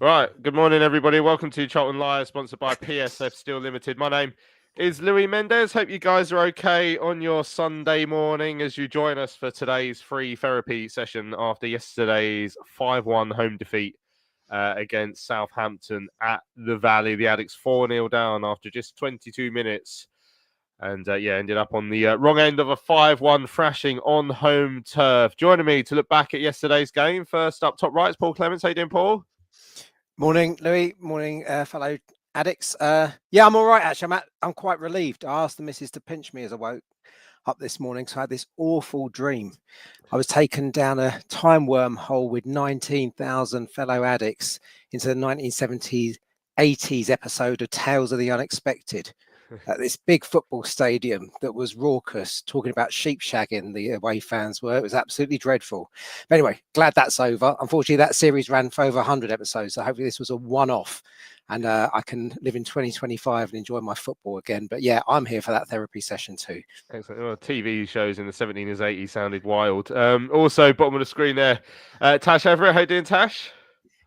Right, good morning, everybody. Welcome to Charlton Live, sponsored by PSF Steel Limited. My name is Louis Mendez. Hope you guys are okay on your Sunday morning as you join us for today's free therapy session after yesterday's 5-1 home defeat against Southampton at the Valley. The Addicts 4-0 down after just 22 minutes. And ended up on the wrong end of a 5-1 thrashing on home turf. Joining me to look back at yesterday's game, first up top right is Paul Clements. How you doing, Paul? Morning, Louis. Morning, fellow addicts. I'm all right, actually. I'm quite relieved. I asked the missus to pinch me as I woke up this morning, so I had this awful dream. I was taken down a time wormhole with 19,000 fellow addicts into the 1970s, 80s episode of Tales of the Unexpected. At this big football stadium that was raucous, talking about sheep shagging the away fans were. It was absolutely dreadful. But anyway, glad that's over. Unfortunately, that series ran for over 100 episodes, so hopefully this was a one-off and I can live in 2025 and enjoy my football again. But yeah, I'm here for that therapy session too. Excellent. Well, TV shows in the 70s, 80s sounded wild. Also, bottom of the screen there, Tash Everett. How you doing, Tash?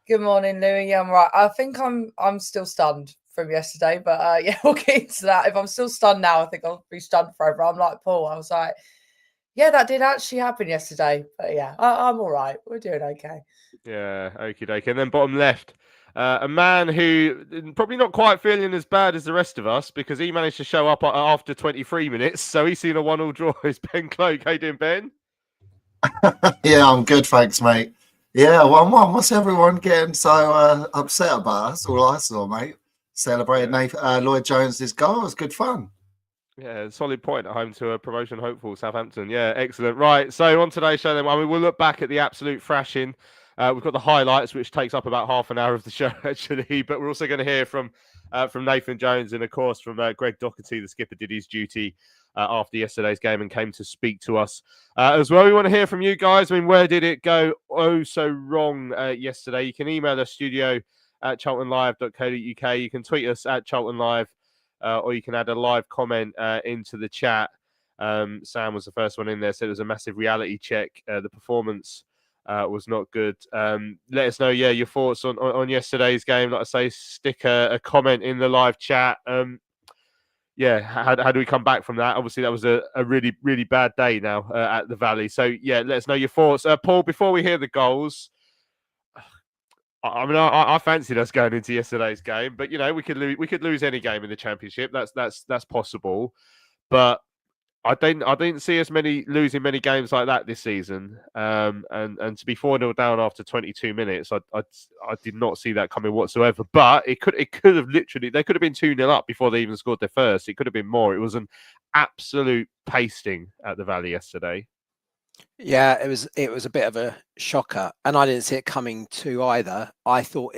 Good morning, Louis. Yeah, I'm right. I think I'm still stunned from yesterday, but we'll get into that. If I'm still stunned now, I think I'll be stunned forever. I'm like Paul. I was like, yeah, that did actually happen yesterday. But yeah, I'm all right. We're doing okay. Yeah, okie dokie. And then bottom left, a man who probably not quite feeling as bad as the rest of us because he managed to show up after 23 minutes. So he's seen a 1-1 draw. Is Ben Cloak. How you doing, Ben? Yeah, I'm good, thanks, mate. Yeah, 1-1. What's everyone getting so upset about? That's all I saw, mate. Celebrated Lloyd Jones's goal. It was good fun. Yeah, solid point at home to a promotion hopeful Southampton. Yeah, excellent. Right, so on today's show, then, we'll look back at the absolute thrashing. We've got the highlights, which takes up about half an hour of the show, actually. But we're also going to hear from Nathan Jones and, of course, from Greg Docherty. The skipper did his duty after yesterday's game and came to speak to us as well. We want to hear from you guys. I mean, where did it go so wrong yesterday? You can email us studio@charltonlive.co.uk. You can tweet us at charltonlive. Or you can add a live comment into the chat. Sam was the first one in there, said it was a massive reality check. The performance was not good. Let us know, your thoughts on yesterday's game. Like I say, stick a comment in the live chat. How do we come back from that? Obviously, that was a really, really bad day now at the Valley. So, let us know your thoughts. Paul, before we hear the goals, I mean, I fancied us going into yesterday's game, but we could lose any game in the Championship. That's possible, but I didn't see us losing many games like that this season. And to be 4-0 down after 22 minutes, I did not see that coming whatsoever. But it could have literally, they could have been 2-0 up before they even scored their first. It could have been more. It was an absolute pasting at the Valley yesterday. Yeah, it was a bit of a shocker, and I didn't see it coming too either. I thought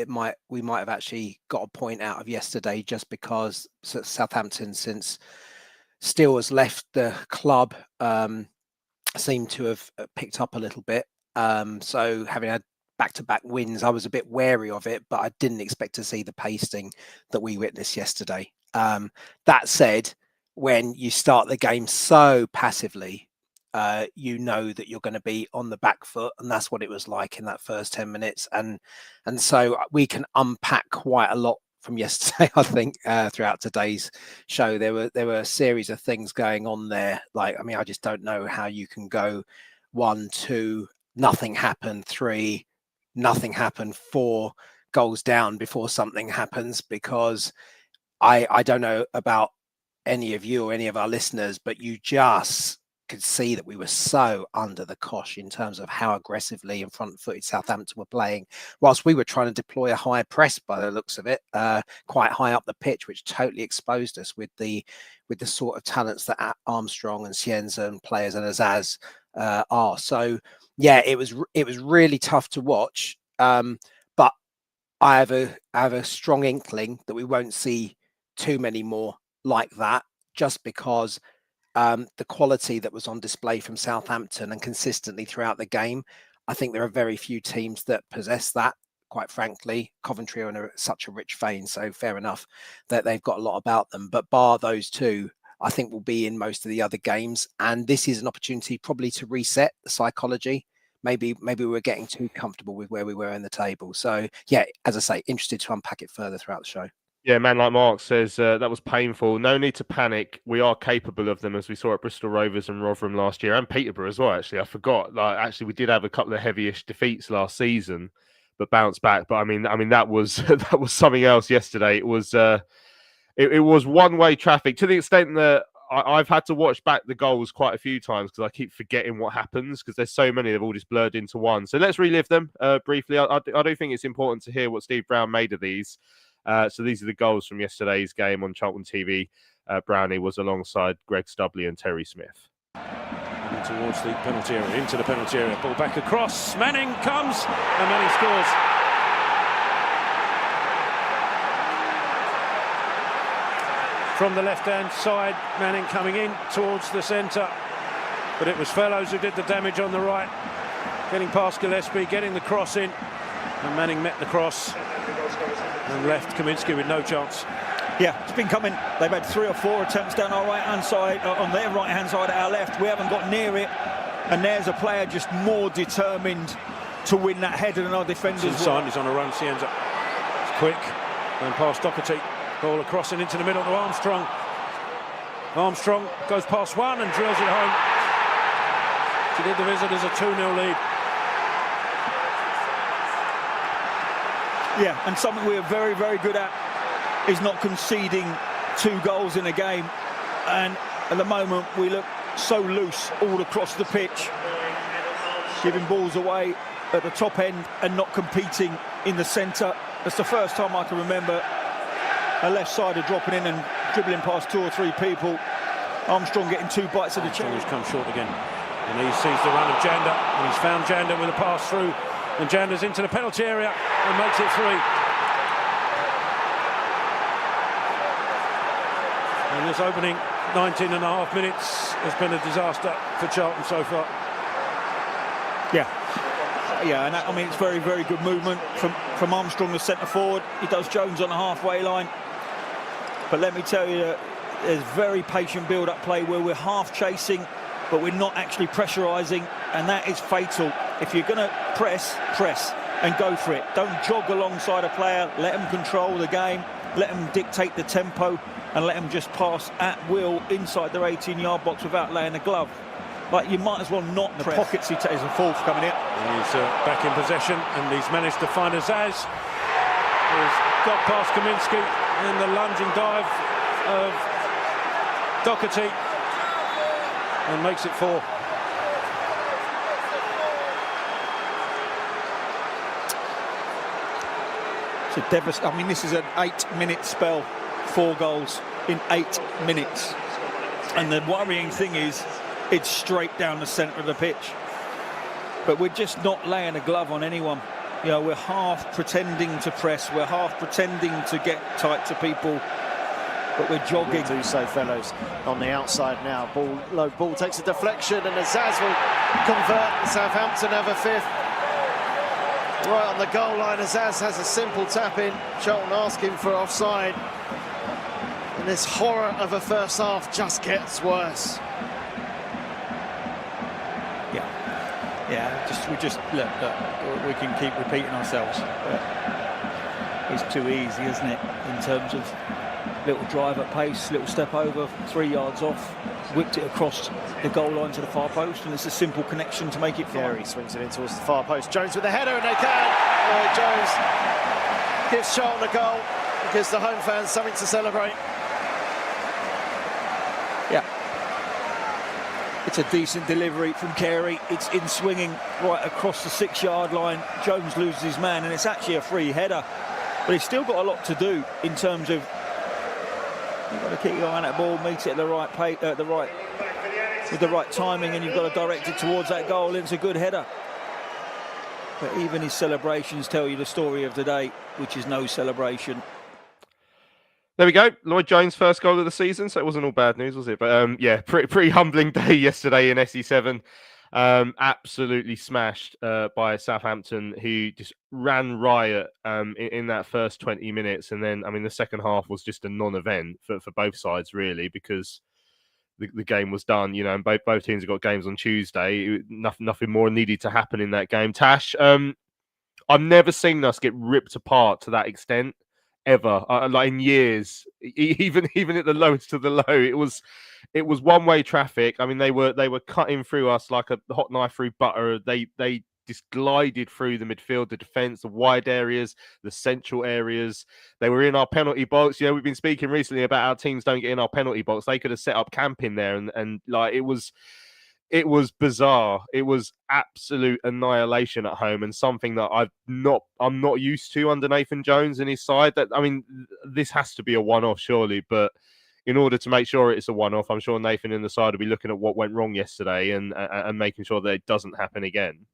we might have actually got a point out of yesterday just because Southampton, since Steele has left the club, seem to have picked up a little bit. So having had back-to-back wins, I was a bit wary of it, but I didn't expect to see the pasting that we witnessed yesterday. That said, when you start the game so passively, you know that you're going to be on the back foot, and that's what it was like in that first 10 minutes. And so we can unpack quite a lot from yesterday, I think, throughout today's show. There were a series of things going on there. Like, I mean, I just don't know how you can go 1, 2, nothing happened, 3, nothing happened, 4 goals down before something happens, because I don't know about any of you or any of our listeners, but you just could see that we were so under the cosh in terms of how aggressively and front-footed Southampton were playing, whilst we were trying to deploy a high press by the looks of it, quite high up the pitch, which totally exposed us with the sort of talents that Armstrong and Cienza and players and Azaz are. So yeah, it was really tough to watch, but I have a strong inkling that we won't see too many more like that, just because the quality that was on display from Southampton and consistently throughout the game, I think there are very few teams that possess that, quite frankly. Coventry are in such a rich vein, so fair enough that they've got a lot about them. But bar those two, I think will be in most of the other games. And this is an opportunity probably to reset the psychology, maybe we were getting too comfortable with where we were in the table. So yeah, as I say, interested to unpack it further throughout the show. Yeah, man, like Mark says, that was painful. No need to panic. We are capable of them, as we saw at Bristol Rovers and Rotherham last year, and Peterborough as well. Actually, I forgot. Actually, we did have a couple of heavyish defeats last season, but bounced back. But I mean, that was that was something else yesterday. It was it was one-way traffic to the extent that I've had to watch back the goals quite a few times because I keep forgetting what happens because there's so many. They've all just blurred into one. So let's relive them briefly. I do think it's important to hear what Steve Brown made of these. So these are the goals from yesterday's game on Charlton TV. Brownie was alongside Greg Stubley and Terry Smith. And towards the penalty area, into the penalty area, ball back across. Manning comes and Manning scores. From the left-hand side, Manning coming in towards the centre, but it was Fellows who did the damage on the right, getting past Gillespie, getting the cross in, and Manning met the cross and left Kaminsky with no chance. Yeah, it's been coming. They've had 3 or 4 attempts down our right-hand side, on their right-hand side at our left. We haven't got near it, and there's a player just more determined to win that header than our defenders. Inside, he's on a run, Cienza. It's quick, and past Docherty. Ball across and into the middle to Armstrong. Armstrong goes past one and drills it home to give the visitors a 2-0 lead. Yeah, and something we're very, very good at is not conceding 2 goals in a game. And at the moment, we look so loose all across the pitch, giving balls away at the top end and not competing in the centre. That's the first time I can remember a left-sider dropping in and dribbling past 2 or 3 people. Armstrong getting 2 bites of the cherry. He's come short again. And he sees the run of Janda, and he's found Janda with a pass through. And Janda's into the penalty area and makes it 3. And this opening 19 and a half minutes has been a disaster for Charlton so far. Yeah, and I mean, it's very, very good movement from Armstrong, the centre forward. He does Jones on the halfway line. But let me tell you, there's very patient build-up play where we're half chasing, but we're not actually pressurising, and that is fatal. If you're going to press and go for it. Don't jog alongside a player. Let them control the game. Let them dictate the tempo, and let them just pass at will inside their 18-yard box without laying a glove. Like, you might as well not press. The pockets he takes a fourth coming in. And he's back in possession, and he's managed to find Azaz. He's got past Kaminsky, and the lunging dive of Docherty, and makes it 4. It's a devastating. I mean, this is an 8-minute spell. 4 goals in 8 minutes. And the worrying thing is, it's straight down the centre of the pitch. But we're just not laying a glove on anyone. You know, we're half pretending to press, we're half pretending to get tight to people, but we're jogging. Do so, Fellows on the outside now. Low ball takes a deflection, and Azaz will convert. Southampton have a 5th. Right on the goal line, Azaz has a simple tap in. Charlton asking for offside. And this horror of a first half just gets worse. Yeah, look, we can keep repeating ourselves. It's too easy, isn't it? In terms of little drive at pace, little step over, 3 yards off, whipped it across the goal line to the far post, and it's a simple connection to make it 5. He swings it in towards the far post. Jones with the header, and they can. Jones gives Charlton a goal, gives the home fans something to celebrate. Yeah. It's a decent delivery from Carey. It's in swinging right across the 6-yard line. Jones loses his man, and it's actually a free header. But he's still got a lot to do in terms of, you've got to keep your eye on that ball, meet it at the right pace, with the right timing, and you've got to direct it towards that goal, and it's a good header. But even his celebrations tell you the story of the day, which is no celebration. There we go. Lloyd Jones' first goal of the season, so it wasn't all bad news, was it? But yeah, pretty humbling day yesterday in SE7. Absolutely smashed by Southampton, who just ran riot in that first 20 minutes. And then, I mean, the second half was just a non-event for both sides, really, because the game was done, you know, and both teams have got games on Tuesday. Nothing more needed to happen in that game. Tash, I've never seen us get ripped apart to that extent ever, like in years. Even at the lowest of the low, it was one-way traffic. I mean, they were cutting through us like a hot knife through butter. They just glided through the midfield, the defence, the wide areas, the central areas. They were in our penalty box. You know, we've been speaking recently about how teams don't get in our penalty box. They could have set up camp in there, and like it was bizarre. It was absolute annihilation at home, and something that I'm not used to under Nathan Jones and his side. That, I mean, this has to be a one-off, surely, but in order to make sure it's a one-off, I'm sure Nathan and the side will be looking at what went wrong yesterday and making sure that it doesn't happen again.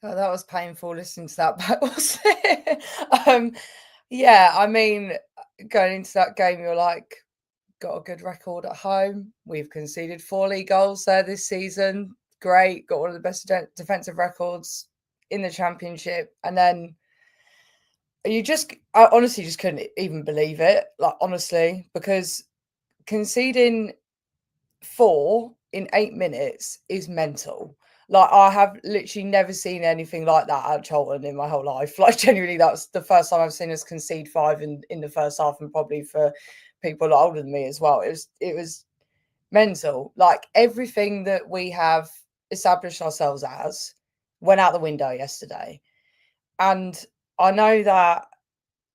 Oh, that was painful listening to that back, wasn't it? Yeah, I mean, going into that game, you're like, got a good record at home. We've conceded 4 league goals there this season. Great. Got one of the best defensive records in the Championship. And then I honestly just couldn't even believe it. Like, honestly, because conceding 4 in 8 minutes is mental. Like, I have literally never seen anything like that at Charlton in my whole life. Like, genuinely, that's the first time I've seen us concede 5 in the first half, and probably for people a lot older than me as well. It was mental. Like, everything that we have established ourselves as went out the window yesterday. And I know that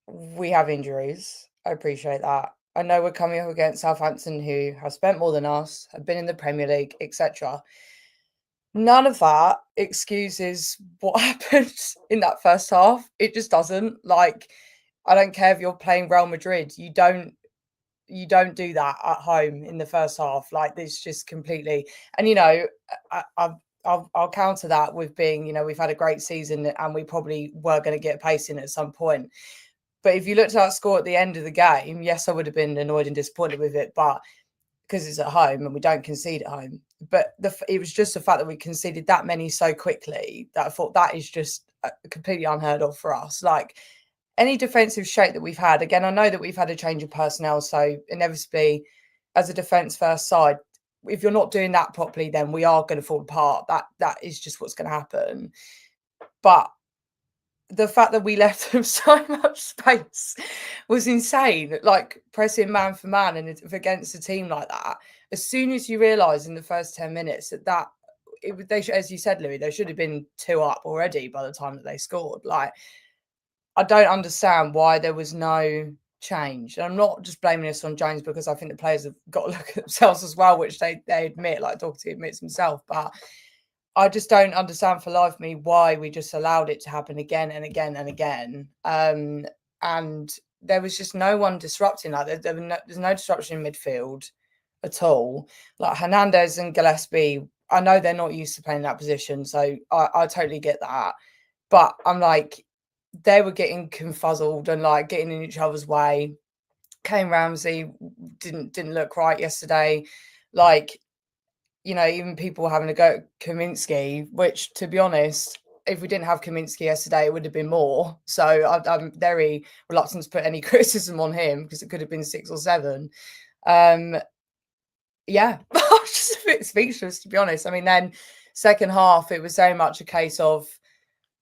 we have injuries. I appreciate that. I know we're coming up against Southampton, who have spent more than us, have been in the Premier League, etc. None of that excuses what happened in that first half. It just doesn't. Like, I don't care if you're playing Real Madrid. You don't do that at home in the first half. Like, this just completely. And, you know, I'll counter that with being, you know, we've had a great season and we probably were going to get a pace in at some point. But if you looked at that score at the end of the game, yes, I would have been annoyed and disappointed with it, but because it's at home and we don't concede at home. But it was just the fact that we conceded that many so quickly that I thought that is just completely unheard of for us. Like, any defensive shape that we've had, again, I know that we've had a change of personnel, so inevitably, as a defence-first side, if you're not doing that properly, then we are going to fall apart. That is just what's going to happen. But the fact that we left them so much space was insane. Like, pressing man for man and against a team like that, as soon as you realise in the first 10 minutes as you said, Louis, there should have been 2 up already by the time that they scored. Like, I don't understand why there was no change. And I'm not just blaming this on Jones, because I think the players have got to look at themselves as well, which they admit, like Docherty admits himself. But I just don't understand for life of me why we just allowed it to happen again and again and again. And there was just no one disrupting. Like, there's no disruption in midfield at all. Like, Hernandez and Gillespie, I know they're not used to playing that position, so I totally get that. But I'm like, they were getting confuzzled and like getting in each other's way. Kane Ramsey didn't look right yesterday. Like, you know, even people having a go at Kaminsky, which, to be honest, if we didn't have Kaminsky yesterday, it would have been more. So I'm very reluctant to put any criticism on him, because it could have been 6 or 7. Yeah, I was just a bit speechless, to be honest. I mean, then second half, it was very much a case of,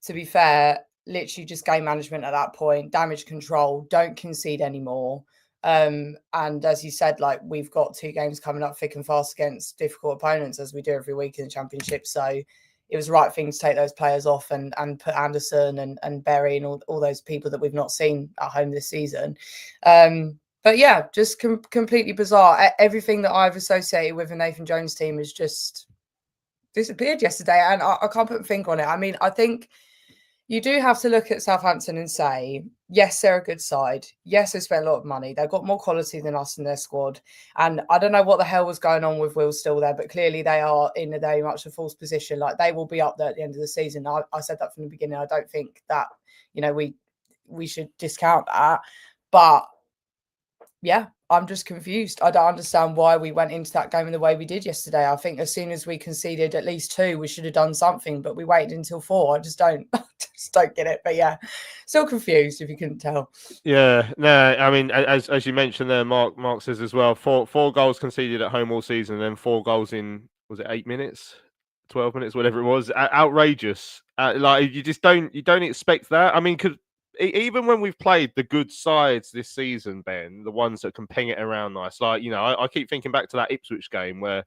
to be fair, literally just game management at that point, damage control, don't concede anymore. And as you said, like, we've got 2 games coming up thick and fast against difficult opponents, as we do every week in the Championship. So it was the right thing to take those players off and put Anderson and Berry and all those people that we've not seen at home this season. But yeah, just completely bizarre. Everything that I've associated with the Nathan Jones team has just disappeared yesterday, and I can't put a finger on it. I mean, I think you do have to look at Southampton and say, yes, they're a good side. Yes, they spent a lot of money. They've got more quality than us in their squad. And I don't know what the hell was going on with Will still there, but clearly they are in a very much a false position. Like, they will be up there at the end of the season. I said that from the beginning. I don't think that, you know, we should discount that. But yeah, I'm just confused. I don't understand why we went into that game in the way we did yesterday. I think as soon as we conceded at least 2, we should have done something, but we waited until 4. I just don't get it. But yeah, still confused if you couldn't tell. Yeah, no, I mean, as you mentioned there, Mark says as well, four goals conceded at home all season, and then 4 goals in, was it 8 minutes, 12 minutes, whatever it was, outrageous. Like you don't expect that. I mean, even when we've played the good sides this season, Ben, the ones that can ping it around nice, like, you know, I keep thinking back to that Ipswich game where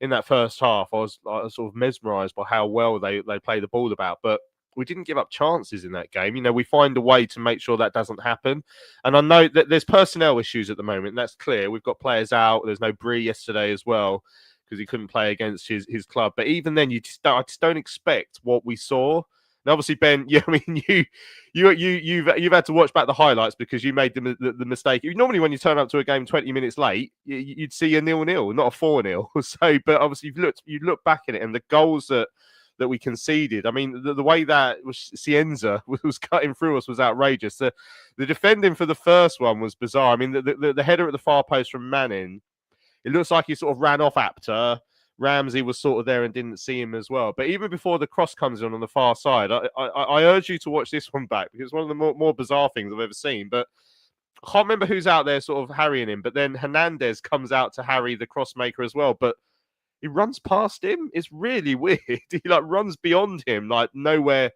in that first half I was sort of mesmerised by how well they play the ball about, but we didn't give up chances in that game. You know, we find a way to make sure that doesn't happen. And I know that there's personnel issues at the moment. That's clear. We've got players out. There's no Bree yesterday as well because he couldn't play against his club. But even then, I just don't expect what we saw. And obviously, Ben, yeah, I mean, you've had to watch back the highlights because you made the mistake. Normally, when you turn up to a game 20 minutes late, you'd see a 0-0, not a 4-0. So, but obviously, you look back at it, and the goals that we conceded. I mean, the way that Cienza was cutting through us was outrageous. The defending for the first one was bizarre. I mean, the header at the far post from Manning, it looks like he sort of ran off Apter. Ramsey was sort of there and didn't see him as well. But even before the cross comes in on the far side, I urge you to watch this one back because it's one of the more bizarre things I've ever seen. But I can't remember who's out there sort of harrying him. But then Hernandez comes out to harry the cross maker as well. But he runs past him. It's really weird. He like runs beyond him, like anywhere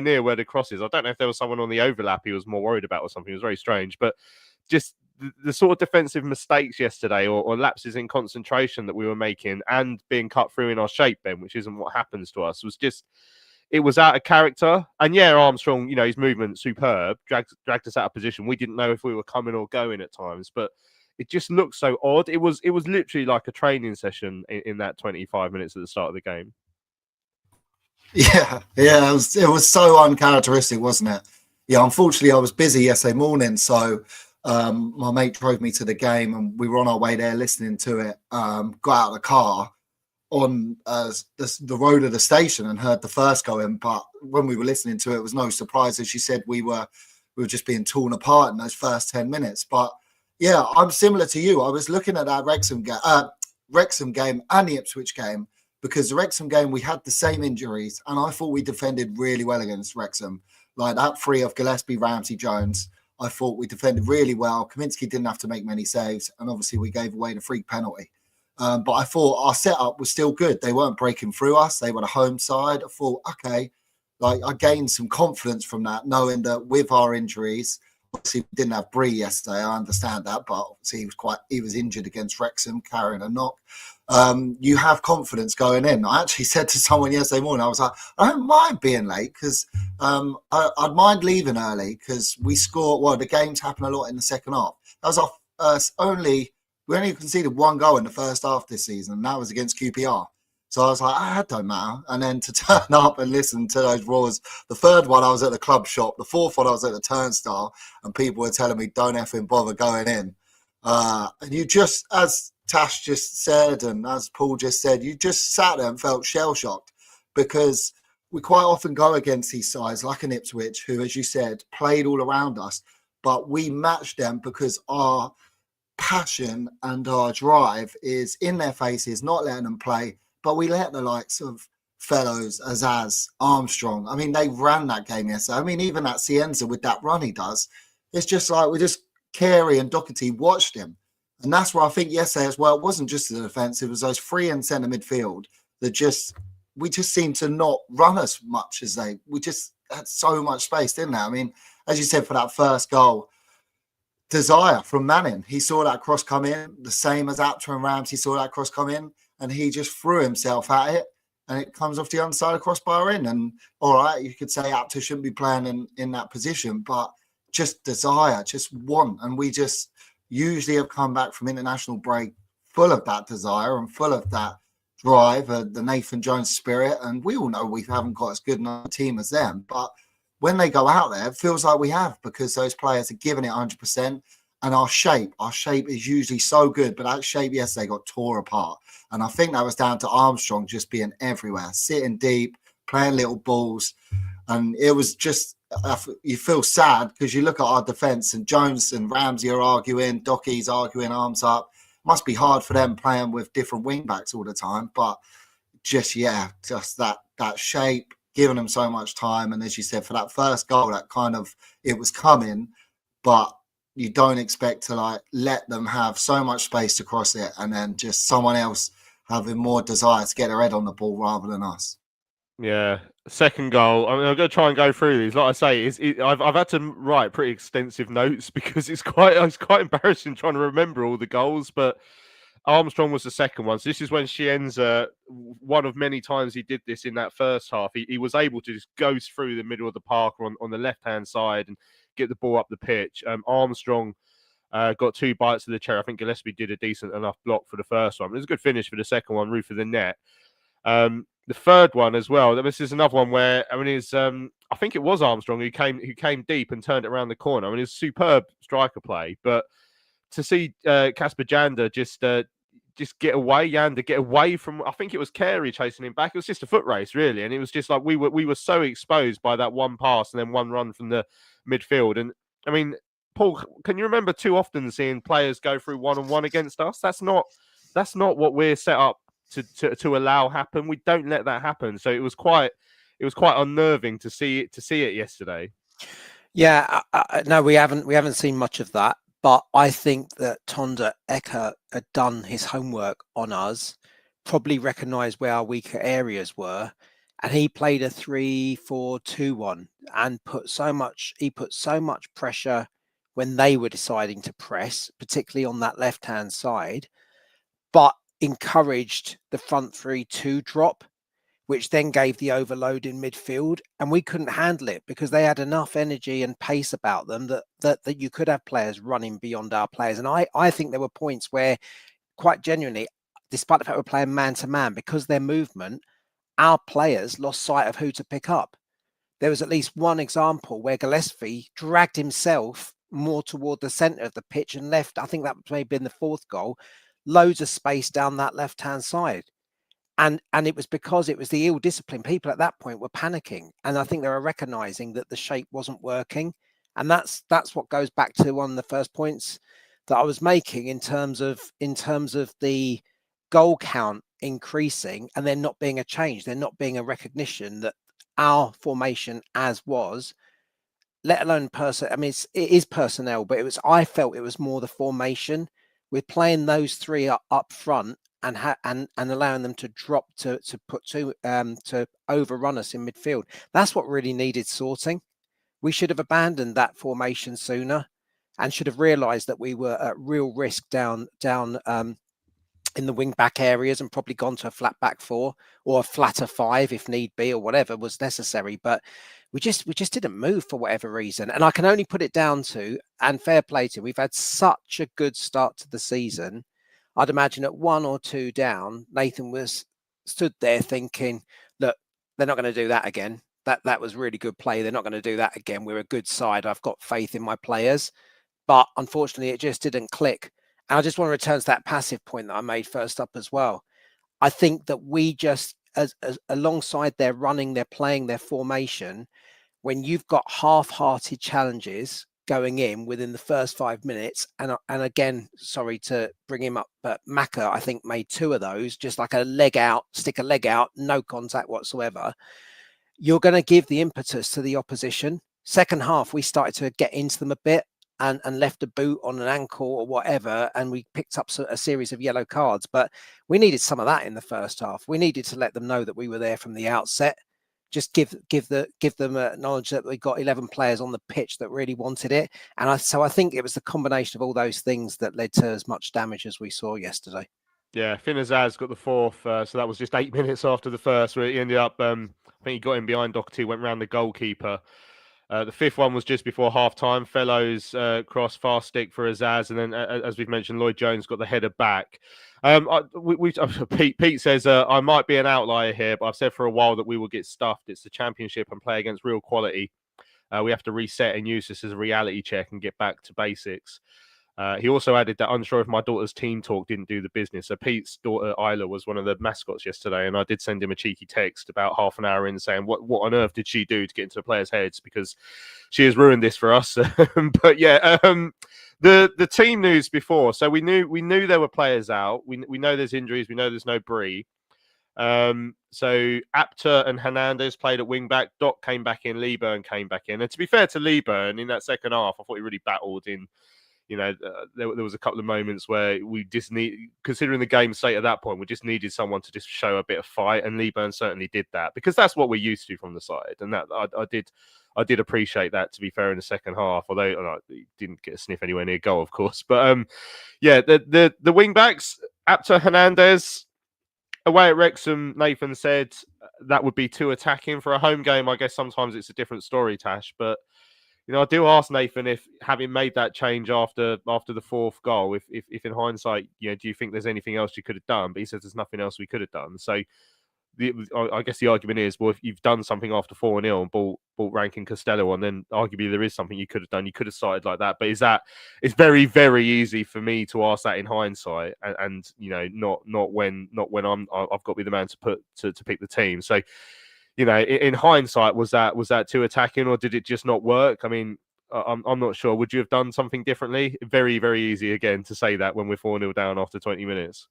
near where the cross is. I don't know if there was someone on the overlap he was more worried about or something. It was very strange. But just the sort of defensive mistakes yesterday or lapses in concentration that we were making and being cut through in our shape, Ben, which isn't what happens to us, it was out of character. And yeah, Armstrong, you know, his movement superb, dragged us out of position. We didn't know if we were coming or going at times, but it just looked so odd. It was literally like a training session in that 25 minutes at the start of the game. Yeah, it was so uncharacteristic, wasn't it? Yeah, unfortunately, I was busy yesterday morning, so my mate drove me to the game, and we were on our way there listening to it. Got out of the car on the road of the station and heard the first go in, but when we were listening to it, it was no surprise. As you said, we were just being torn apart in those first 10 minutes, but. Yeah, I'm similar to you. I was looking at that Wrexham game and the Ipswich game because the Wrexham game, we had the same injuries and I thought we defended really well against Wrexham. Like that free of Gillespie, Ramsey, Jones, I thought we defended really well. Kaminsky didn't have to make many saves and obviously we gave away the freak penalty. But I thought our setup was still good. They weren't breaking through us. They were the home side. I thought, okay, like I gained some confidence from that, knowing that with our injuries, obviously, we didn't have Bree yesterday. I understand that, but obviously he was injured against Wrexham, carrying a knock. You have confidence going in. I actually said to someone yesterday morning, I was like, I don't mind being late because I'd mind leaving early because we score. Well, the games happen a lot in the second half. That was we only conceded 1 goal in the first half this season, and that was against QPR. So I was like, that don't matter. And then to turn up and listen to those roars, the third one I was at the club shop, the fourth one I was at the turnstile, and people were telling me, don't effing bother going in. And you just, as Tash just said, and as Paul just said, you just sat there and felt shell-shocked because we quite often go against these sides like an Ipswich, who, as you said, played all around us, but we matched them because our passion and our drive is in their faces, not letting them play. But we let the likes of fellows, Azaz, Armstrong, I mean, they ran that game yesterday. I mean, even that Cienza with that run he does, it's just like Carey and Docherty watched him. And that's where I think yesterday as well, it wasn't just the defence, it was those 3 in centre midfield that we just seemed to not run as much as we just had so much space, didn't they? I mean, as you said, for that first goal, desire from Manning, he saw that cross come in, the same as Apter and Ramsey saw that cross come in. And he just threw himself at it, and it comes off the underside of crossbar in. And all right, you could say Apter shouldn't be playing in that position, but just desire, just want. And we just usually have come back from international break full of that desire and full of that drive, the Nathan Jones spirit. And we all know we haven't got as good a team as them. But when they go out there, it feels like we have because those players are giving it 100%. And our shape is usually so good, but that shape yesterday got tore apart. And I think that was down to Armstrong just being everywhere, sitting deep, playing little balls. And it was just you feel sad because you look at our defence and Jones and Ramsey are arguing, Docky's arguing, arms up. Must be hard for them playing with different wing backs all the time. But just that shape, giving them so much time. And as you said, for that first goal, that kind of, it was coming, but you don't expect to like let them have so much space to cross it and then just someone else having more desire to get their head on the ball rather than us. Yeah, second goal. I mean, I'm going to try and go through these. Like I say, I've had to write pretty extensive notes because it's quite embarrassing trying to remember all the goals. But Armstrong was the second one. So this is when Shienza, one of many times he did this in that first half. He was able to just go through the middle of the park on the left-hand side and get the ball up the pitch. Armstrong got 2 bites of the cherry. I think Gillespie did a decent enough block for the first one. It was a good finish for the second one, roof of the net. The third one as well. This is another one where I think it was Armstrong who came deep and turned it around the corner. I mean, it's superb striker play, but to see Kasper Janda just get away from, I think it was Carey chasing him back. It was just a foot race, really, and it was just like we were so exposed by that one pass and then one run from the midfield. And I mean, Paul, can you remember too often seeing players go through one-on-one against us? That's not what we're set up to allow happen. We don't let that happen. So it was quite unnerving to see it yesterday. Yeah, no, we haven't seen much of that. But I think that Tonda Eka had done his homework on us, probably recognised where our weaker areas were, and he played a 3-4-2-1 and put so much pressure when they were deciding to press, particularly on that left-hand side, but encouraged the front three to drop, which then gave the overload in midfield, and we couldn't handle it because they had enough energy and pace about them that you could have players running beyond our players. And I think there were points where, quite genuinely, despite the fact we're playing man-to-man, because their movement, our players lost sight of who to pick up. There was at least one example where Gillespie dragged himself more toward the centre of the pitch and left, I think that may have been the fourth goal, loads of space down that left-hand side. And it was because it was the ill-disciplined people at that point were panicking. And I think they were recognizing that the shape wasn't working. And that's what goes back to one of the first points that I was making in terms of the goal count increasing and there not being a change, there not being a recognition that our formation as was, let alone person. I mean, it is personnel, but I felt it was more the formation. We're playing those three up front and allowing them to drop to overrun us in midfield. That's what really needed sorting. We should have abandoned that formation sooner and should have realised that we were at real risk down in the wing back areas and probably gone to a flat back 4 or a flatter 5 if need be or whatever was necessary. But we just didn't move for whatever reason. And I can only put it down to, and fair play to, we've had such a good start to the season. I'd imagine at 1 or 2 down, Nathan was stood there thinking, look, they're not going to do that again. That was really good play. They're not going to do that again. We're a good side. I've got faith in my players. But unfortunately, it just didn't click. And I just want to return to that passive point that I made first up as well. I think that we just, as alongside their running, they're playing their formation, when you've got half-hearted challenges going in within the first 5 minutes, and again, sorry to bring him up, but Maka, I think, made 2 of those, just like a leg out, stick a leg out, no contact whatsoever. You're going to give the impetus to the opposition. Second half, we started to get into them a bit and left a boot on an ankle or whatever, and we picked up a series of yellow cards. But we needed some of that in the first half. We needed to let them know that we were there from the outset. Just give them knowledge that we got 11 players on the pitch that really wanted it. And so I think it was the combination of all those things that led to as much damage as we saw yesterday. Yeah, Finazaz got the 4th, so that was just 8 minutes after the first, where he ended up, I think he got in behind Docherty, went round the goalkeeper. The 5th one was just before half-time. Fellows cross, fast stick for Azaz, and then, as we've mentioned, Lloyd Jones got the header back. Pete says, I might be an outlier here, but I've said for a while that we will get stuffed. It's the Championship and play against real quality. We have to reset and use this as a reality check and get back to basics. He also added that unsure if my daughter's team talk didn't do the business. So Pete's daughter Isla was one of the mascots yesterday, and I did send him a cheeky text about half an hour in saying what on earth did she do to get into the players' heads, because she has ruined this for us. But yeah, the team news before. So we knew there were players out. We know there's injuries. We know there's no Bree. So Apter and Hernandez played at wing back. Doc came back in. Leeburn came back in. And to be fair to Leeburn, in that second half, I thought he really battled in. You know, there was a couple of moments where we just considering the game state at that point, we just needed someone to just show a bit of fight, and Leeburn certainly did that, because that's what we're used to from the side, and that I did appreciate that, to be fair, in the second half, although he didn't get a sniff anywhere near goal, of course. But yeah, the wing backs, Apter, Hernandez. Away at Wrexham, Nathan said that would be too attacking for a home game. I guess sometimes it's a different story, Tash, but. You know, I do ask Nathan if, having made that change after the fourth goal, if in hindsight, you know, do you think there's anything else you could have done? But he says there's nothing else we could have done. So I guess the argument is, well, if you've done something after 4-0 and bought Rankin Costello on, then arguably there is something you could have done. You could have started like that. But it's very, very easy for me to ask that in hindsight, and you know, not when I've got to be the man to pick the team. So. You know, in hindsight, was that too attacking, or did it just not work? I mean, I'm not sure. Would you have done something differently? Very, very easy again to say that when we're 4-0 down after 20 minutes.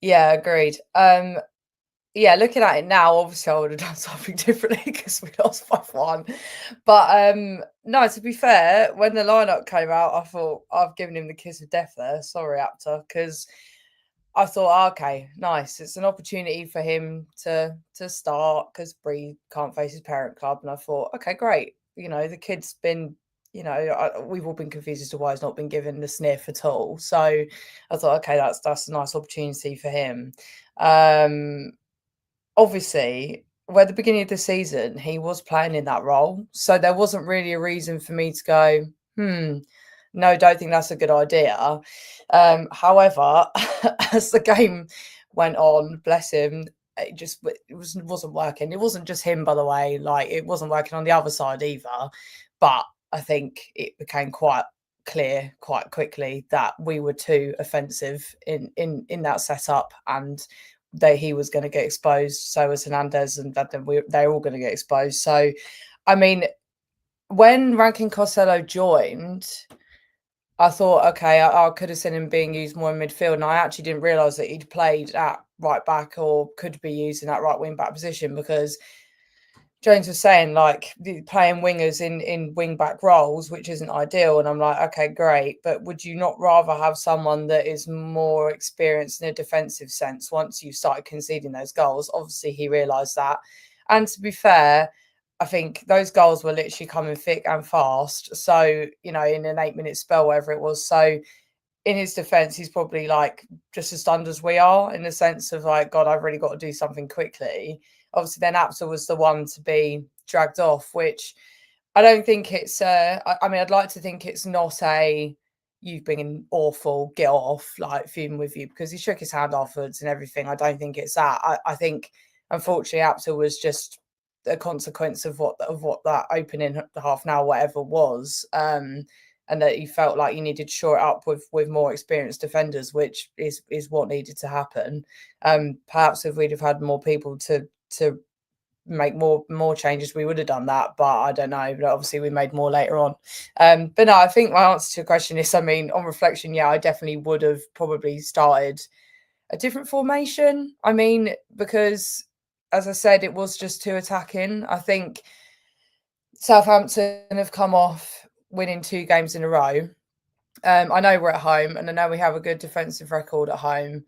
Yeah, agreed. Yeah, looking at it now, obviously I would have done something differently because we lost 5-1. But no, to be fair, when the lineup came out, I thought I've given him the kiss of death there. Sorry, Apter, because I thought, okay, nice. It's an opportunity for him to start because Bree can't face his parent club. And I thought, okay, great. You know, the kid's been, you know, we've all been confused as to why he's not been given the sniff at all. So I thought, okay, that's a nice opportunity for him. Obviously, at the beginning of the season, he was playing in that role. So there wasn't really a reason for me to go, no, don't think that's a good idea. However, as the game went on, bless him, it wasn't working. It wasn't just him, by the way. Like, it wasn't working on the other side either. But I think it became quite clear quite quickly that we were too offensive in that setup, and that he was going to get exposed. So was Hernandez, and that they're all going to get exposed. So, I mean, when Rankin Costello joined, I thought, okay, I could have seen him being used more in midfield, and I actually didn't realise that he'd played at right back or could be used in that right wing back position, because James was saying, like, playing wingers in wing back roles, which isn't ideal. And I'm like, okay, great, but would you not rather have someone that is more experienced in a defensive sense once you started conceding those goals? Obviously, he realised that. And to be fair, I think those goals were literally coming thick and fast. So, you know, in an 8-minute spell, whatever it was. So in his defence, he's probably like just as stunned as we are, in the sense of like, God, I've really got to do something quickly. Obviously, then Apter was the one to be dragged off, which I don't think it's, I mean, I'd like to think it's not a, you've been awful, get off, like fuming with you, because he shook his hand afterwards and everything. I don't think it's that. I think, unfortunately, Apter was just a consequence of what that opening half an hour, whatever was, and that he felt like you needed to shore it up with more experienced defenders, which is what needed to happen. Perhaps if we'd have had more people to make more changes, we would have done that, but I don't know. But obviously we made more later on. But no, I think my answer to your question is, I mean, on reflection, yeah, I definitely would have probably started a different formation. I mean, because as I said, it was just too attacking. I think Southampton have come off winning 2 games in a row. I know we're at home, and I know we have a good defensive record at home,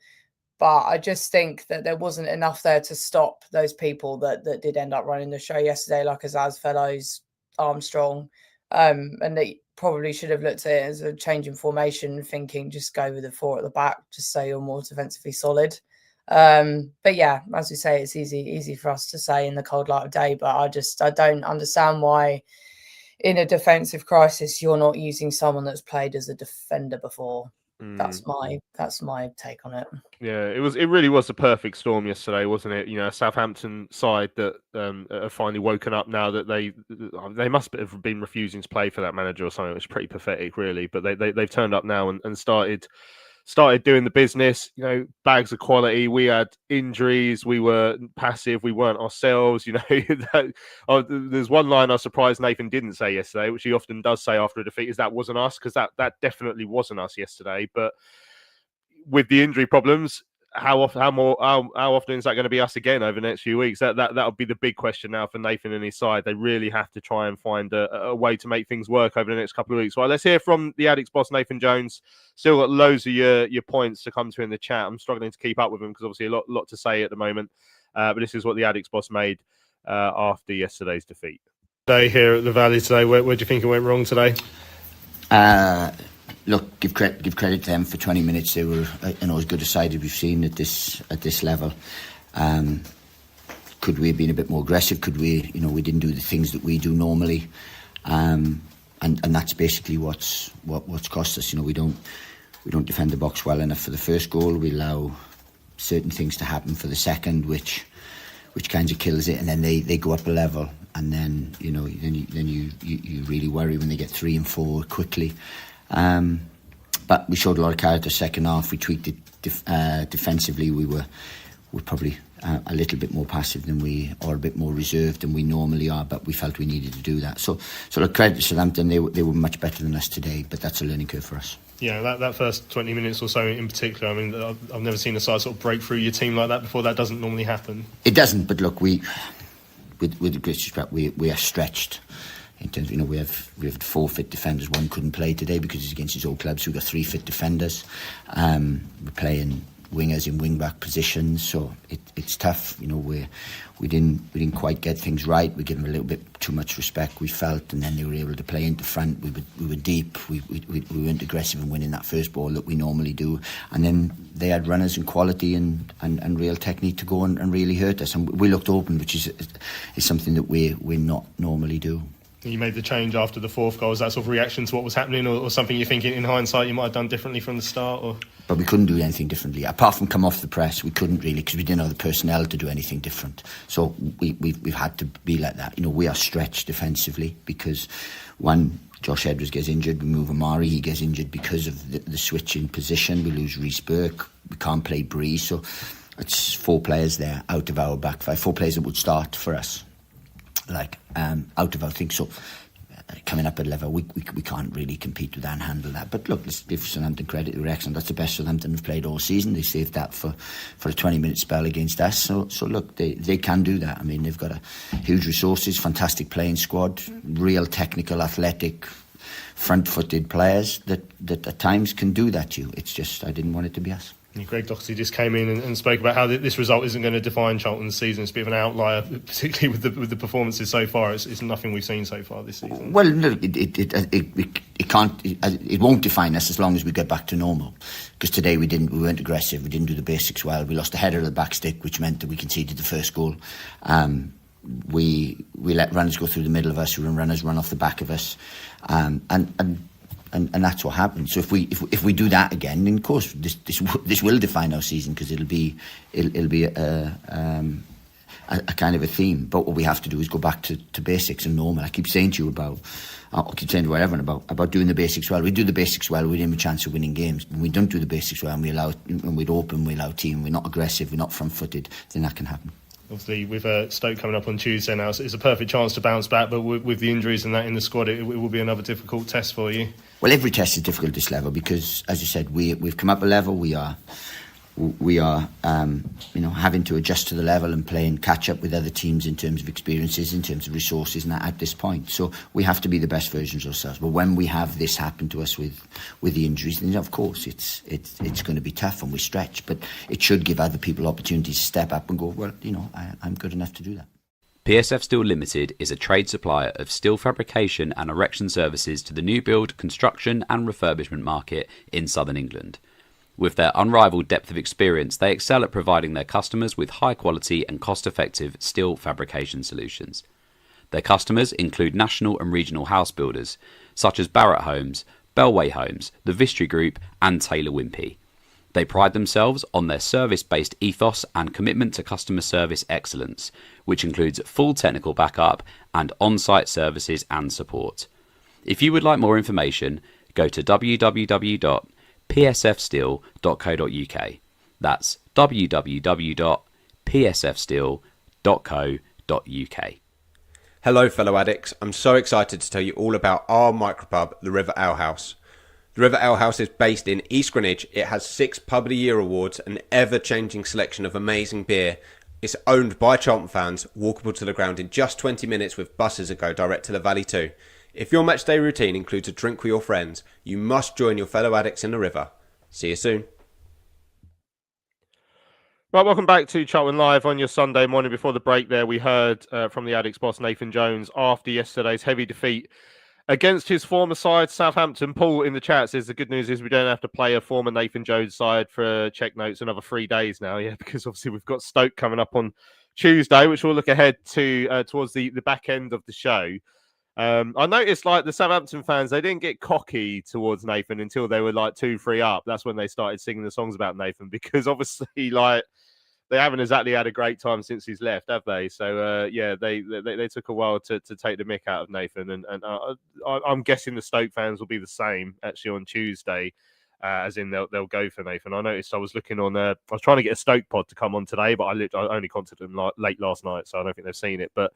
but I just think that there wasn't enough there to stop those people that did end up running the show yesterday, like Azaz, Fellows, Armstrong, and they probably should have looked at it as a change in formation, thinking just go with the 4 at the back, just so you're more defensively solid. But yeah, as we say, it's easy for us to say in the cold light of day, but I don't understand why in a defensive crisis you're not using someone that's played as a defender before. That's my take on it. Yeah, it really was a perfect storm yesterday, wasn't it? You know, a Southampton side that have finally woken up now that they must have been refusing to play for that manager or something. It was pretty pathetic, really. But they've turned up now and started doing the business. You know, bags of quality. We had injuries. We were passive. We weren't ourselves. You know, there's one line I was surprised Nathan didn't say yesterday, which he often does say after a defeat, is that wasn't us, because that definitely wasn't us yesterday. But with the injury problems, how often is that going to be us again over the next few weeks? That'll be the big question now for Nathan and his side. They really have to try and find a way to make things work over the next couple of weeks. Well, let's hear from the Addicts boss, Nathan Jones. Still got loads of your points to come to in the chat. I'm struggling to keep up with him because obviously a lot to say at the moment. But this is what the Addicts boss made after yesterday's defeat. Day here at the Valley today. Where do you think it went wrong today? Look, give credit to them for 20 minutes. They were, as good a side as we've seen at this level. Could we have been a bit more aggressive? Could we, we didn't do the things that we do normally, and that's basically what's cost us. We don't defend the box well enough for the first goal. We allow certain things to happen for the second, which kind of kills it, and then they go up a level, and then you really worry when they get 3 and 4 quickly. But we showed a lot of character second half. We tweaked it defensively. We're probably a little bit more passive or a bit more reserved than we normally are, but we felt we needed to do that. So look, credit to Southampton. They were much better than us today, but that's a learning curve for us. Yeah, that first 20 minutes or so in particular, I mean, I've never seen a side sort of break through your team like that before. That doesn't normally happen. It doesn't, but look, with the greatest respect, we are stretched. In terms, we have 4 fit defenders. One couldn't play today because he's against his old club, so we've got 3 fit defenders. We're playing wingers in wing-back positions, so it's tough. We didn't quite get things right. We gave them a little bit too much respect, we felt, and then they were able to play into front. We were deep. We weren't aggressive in winning that first ball that we normally do, and then they had runners and quality and real technique to go and really hurt us. And we looked open, which is something that we not normally do. You made the change after the 4th goal. Was that sort of reaction to what was happening, or something you think in hindsight you might have done differently from the start? Or? But we couldn't do anything differently. Apart from come off the press, we couldn't really, because we didn't have the personnel to do anything different. So we've had to be like that. We are stretched defensively because, one, Josh Edwards gets injured. We move Amari, he gets injured because of the switch in position. We lose Reece Burke. We can't play Bree. So it's 4 players there out of our back 5. 4 players that would start for us. Out of our thing. So coming up at level, we can't really compete with that and handle that. But look, let's give Southampton credit. They were excellent. That's the best Southampton have played all season. They saved that for a 20-minute spell against us. So look, they can do that. I mean, they've got huge resources, fantastic playing squad, real technical, athletic, front-footed players that at times can do that to you. It's just I didn't want it to be us. Greg Docherty just came in and spoke about how this result isn't going to define Charlton's season. It's a bit of an outlier, particularly with the performances so far. It's nothing we've seen so far this season. Well, no, it can't. It won't define us as long as we get back to normal. Because today we weren't aggressive. We didn't do the basics well. We lost a header of the back stick, which meant that we conceded the first goal. We let runners go through the middle of us. We runners run off the back of us, and that's what happened. So if we do that again, then of course this will define our season, because it'll be a kind of a theme. But what we have to do is go back to basics and normal. I keep saying to you about doing the basics well. We do the basics well, we have a chance of winning games. When we don't do the basics well, and we're open, we allow team, we're not aggressive, we're not front-footed, then that can happen. Obviously, with Stoke coming up on Tuesday now, so it's a perfect chance to bounce back. But with the injuries and that in the squad, it will be another difficult test for you. Well, every test is difficult at this level because, as you said, we've come up a level. We are having to adjust to the level and play and catch up with other teams in terms of experiences, in terms of resources, and that at this point. So we have to be the best versions of ourselves. But when we have this happen to us with the injuries, then of course it's going to be tough and we stretch. But it should give other people opportunities to step up and go, well, I'm good enough to do that. PSF Steel Limited is a trade supplier of steel fabrication and erection services to the new build, construction and refurbishment market in southern England. With their unrivaled depth of experience, they excel at providing their customers with high quality and cost-effective steel fabrication solutions. Their customers include national and regional house builders, such as Barratt Homes, Bellway Homes, the Vistry Group and Taylor Wimpey. They pride themselves on their service-based ethos and commitment to customer service excellence, which includes full technical backup and on-site services and support. If you would like more information, go to www.psfsteel.co.uk. That's www.psfsteel.co.uk. Hello fellow addicts, I'm so excited to tell you all about our micropub, the River Ale House. The River Ale House is based in East Greenwich. It has 6 Pub of the Year awards, an ever-changing selection of amazing beer. It's owned by Charlton fans, walkable to the ground in just 20 minutes with buses that go direct to the Valley too. If your matchday routine includes a drink with your friends, you must join your fellow addicts in the River. See you soon. Right, welcome back to Charlton Live on your Sunday morning. Before the break there, we heard from the Addicts boss, Nathan Jones, after yesterday's heavy defeat against his former side, Southampton. Paul in the chat says the good news is we don't have to play a former Nathan Jones side for check notes another 3 days now. Yeah, because obviously we've got Stoke coming up on Tuesday, which we'll look ahead to towards the back end of the show. I noticed like the Southampton fans, they didn't get cocky towards Nathan until they were like 2-3 up. That's when they started singing the songs about Nathan, because obviously like they haven't exactly had a great time since he's left, have they? So yeah, they took a while to take the mick out of Nathan, and I'm guessing the Stoke fans will be the same actually on Tuesday, as in they'll go for Nathan. I noticed I was looking on, I was trying to get a Stoke pod to come on today, but I only contacted them late last night, so I don't think they've seen it. But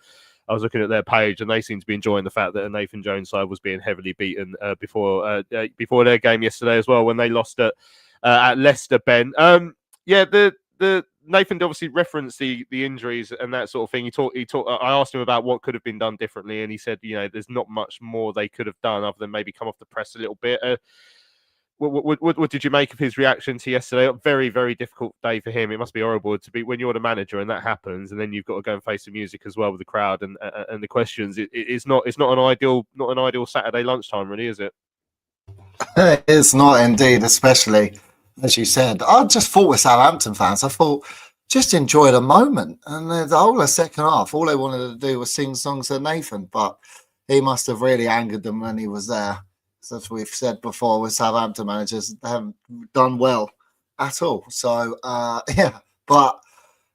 I was looking at their page, and they seem to be enjoying the fact that a Nathan Jones side was being heavily beaten before their game yesterday as well, when they lost at Leicester. Ben, yeah, the Nathan obviously referenced the injuries and that sort of thing. He talked. I asked him about what could have been done differently, and he said, you know, there's not much more they could have done other than maybe come off the press a little bit. What did you make of his reaction to yesterday? A very, very difficult day for him. It must be horrible to be when you're the manager and that happens, and then you've got to go and face the music as well with the crowd and the questions. It's not an ideal Saturday lunchtime, really, is it? It's not indeed, especially as you said. I just thought with Southampton fans, I thought just enjoy the moment, and the whole of second half, all they wanted to do was sing songs of Nathan, but he must have really angered them when he was there. So as we've said before with Southampton managers, they haven't done well at all. So yeah, but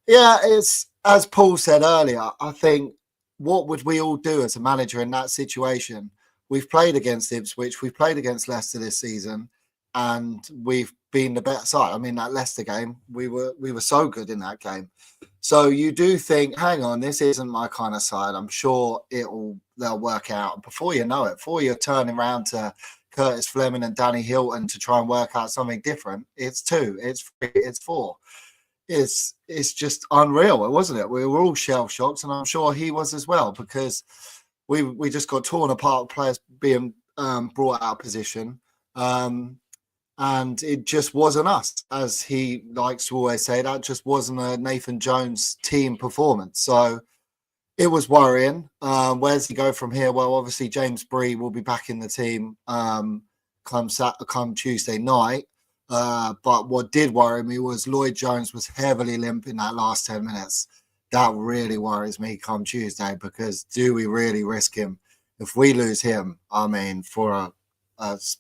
yeah, it's as Paul said earlier. I think what would we all do as a manager in that situation? We've played against Ipswich, we've played against Leicester this season, and we've been the better side. I mean, that Leicester game, we were so good in that game. So you do think, hang on, this isn't my kind of side. I'm sure they'll work out. Before you know it, before you're turning around to Curtis Fleming and Danny Hilton to try and work out something different, it's 2, it's 3, it's 4. It's just unreal, wasn't it? We were all shell shocked, and I'm sure he was as well, because we just got torn apart, players being brought out of position. And it just wasn't us, as he likes to always say. That just wasn't a Nathan Jones team performance. So it was worrying. Where does he go from here? Well, obviously James Bree will be back in the team come Tuesday night. But what did worry me was Lloyd Jones was heavily limp in that last 10 minutes. That really worries me come Tuesday, because do we really risk him? If we lose him, I mean, for a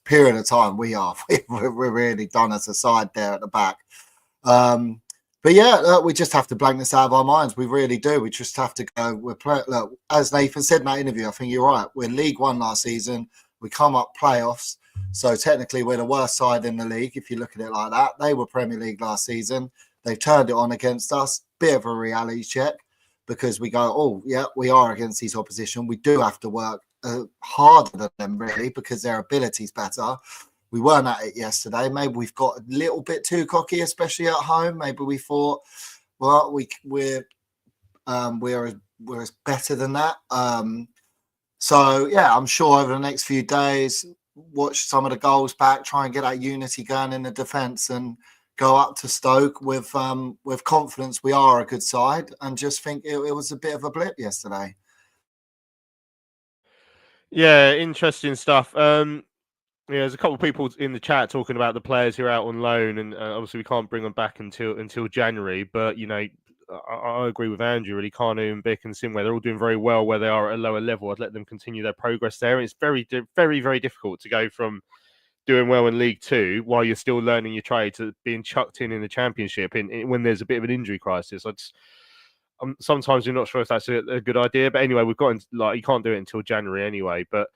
period of time, we're really done as a side there at the back. But yeah, we just have to blank this out of our minds. We really do. We just have to go. Look, as Nathan said in that interview, I think you're right. We're League One last season. We come up playoffs. So technically we're the worst side in the league, if you look at it like that. They were Premier League last season. They've turned it on against us. Bit of a reality check, because we go, oh, yeah, we are against these opposition. We do have to work harder than them, really, because their ability's better. We weren't at it yesterday. Maybe we've got a little bit too cocky, especially at home. Maybe we thought, well, we're better than that. So yeah, I'm sure over the next few days, watch some of the goals back, try and get that unity going in the defence, and go up to Stoke with confidence. We are a good side, and just think it was a bit of a blip yesterday. Yeah, interesting stuff. Yeah, there's a couple of people in the chat talking about the players who are out on loan, and obviously we can't bring them back until January. But you know, I agree with Andrew. Really, Kanu and Bick and Sinway, they're all doing very well where they are at a lower level. I'd let them continue their progress there. It's very, very, very difficult to go from doing well in League Two while you're still learning your trade to being chucked in the Championship when there's a bit of an injury crisis. Sometimes you're not sure if that's a good idea. But anyway, we've got you can't do it until January anyway. But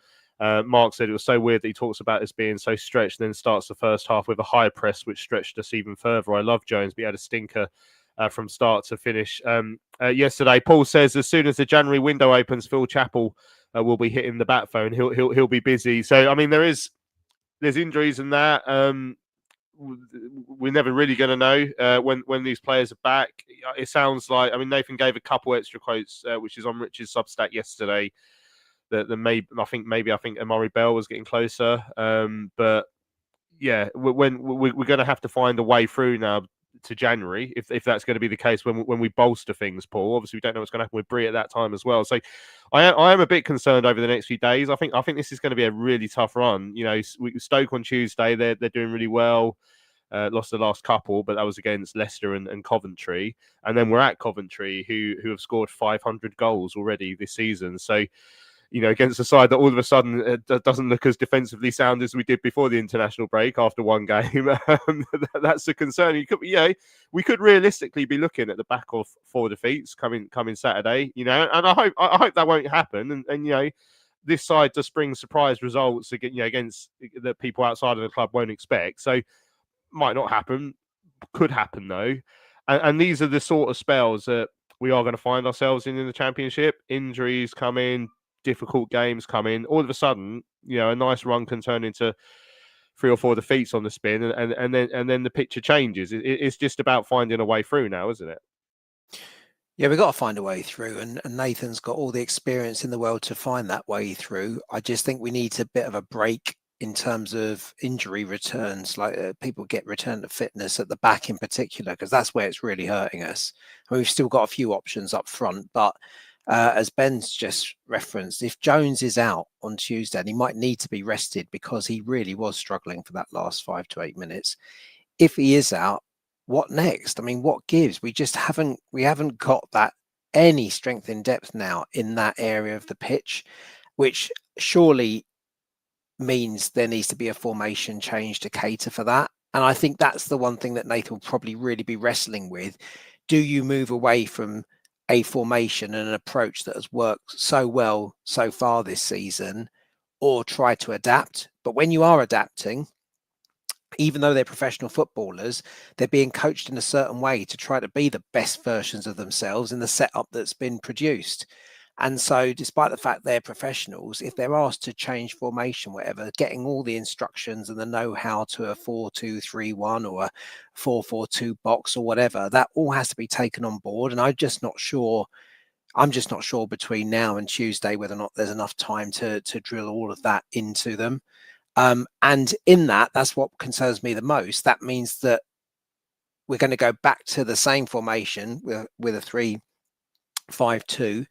Mark said it was so weird that he talks about us being so stretched, and then starts the first half with a high press, which stretched us even further. I love Jones, but he had a stinker from start to finish yesterday. Paul says as soon as the January window opens, Phil Chappell will be hitting the bat phone. He'll be busy. So I mean, there's injuries in that. We're never really going to know when these players are back. It sounds like, I mean, Nathan gave a couple extra quotes, which is on Rich's Substack yesterday. That I think Amari Bell was getting closer. But yeah, when we're going to have to find a way through now to January, if that's going to be the case when we bolster things, Paul. Obviously, we don't know what's going to happen with Bree at that time as well. So I am a bit concerned over the next few days. I think this is going to be a really tough run. You know, Stoke on Tuesday, they're doing really well. Lost the last couple, but that was against Leicester and Coventry. And then we're at Coventry, who have scored 500 goals already this season. So, you know, against a side that all of a sudden doesn't look as defensively sound as we did before the international break after one game, that's a concern. We could realistically be looking at the back of 4 defeats coming Saturday. You know, and I hope that won't happen. And you know, this side does bring surprise results against that people outside of the club won't expect. So might not happen, could happen though. And these are the sort of spells that we are going to find ourselves in the Championship. Injuries come in. Difficult games come in. All of a sudden, you know, a nice run can turn into 3 or 4 defeats on the spin, and then the picture changes. It's just about finding a way through now, isn't it? Yeah, we've got to find a way through, and Nathan's got all the experience in the world to find that way through. I just think we need a bit of a break in terms of injury returns, like people get returned to fitness at the back in particular, because that's where it's really hurting us. I mean, we've still got a few options up front, but as Ben's just referenced, if Jones is out on Tuesday, and he might need to be rested because he really was struggling for that last 5 to 8 minutes. If he is out, what next? I mean, what gives? We haven't got that any strength in depth now in that area of the pitch, which surely means there needs to be a formation change to cater for that. And I think that's the one thing that Nathan will probably really be wrestling with. Do you move away from a formation and an approach that has worked so well so far this season, or try to adapt? But when you are adapting, even though they're professional footballers, they're being coached in a certain way to try to be the best versions of themselves in the setup that's been produced. And so despite the fact they're professionals, if they're asked to change formation, whatever, getting all the instructions and the know-how to a 4-2-3-1 or a 4-4-2 box or whatever, that all has to be taken on board. And I'm just not sure between now and Tuesday whether or not there's enough time to drill all of that into them. And in that's what concerns me the most. That means that we're going to go back to the same formation with a 3-5-2.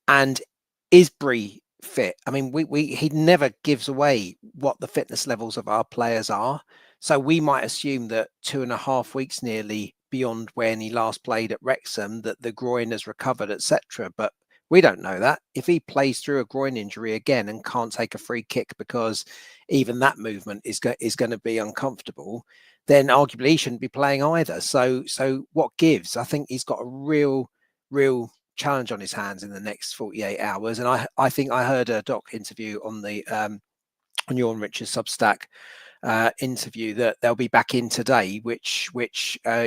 And is Bree fit? I mean, he never gives away what the fitness levels of our players are. So we might assume that 2.5 weeks nearly beyond when he last played at Wrexham, that the groin has recovered, etc. But we don't know that. If he plays through a groin injury again and can't take a free kick because even that movement is going to be uncomfortable, then arguably he shouldn't be playing either. So what gives? I think he's got a real challenge on his hands in the next 48 hours. And I think I heard a Doc interview on the on your and Rich's Substack interview that they'll be back in today, which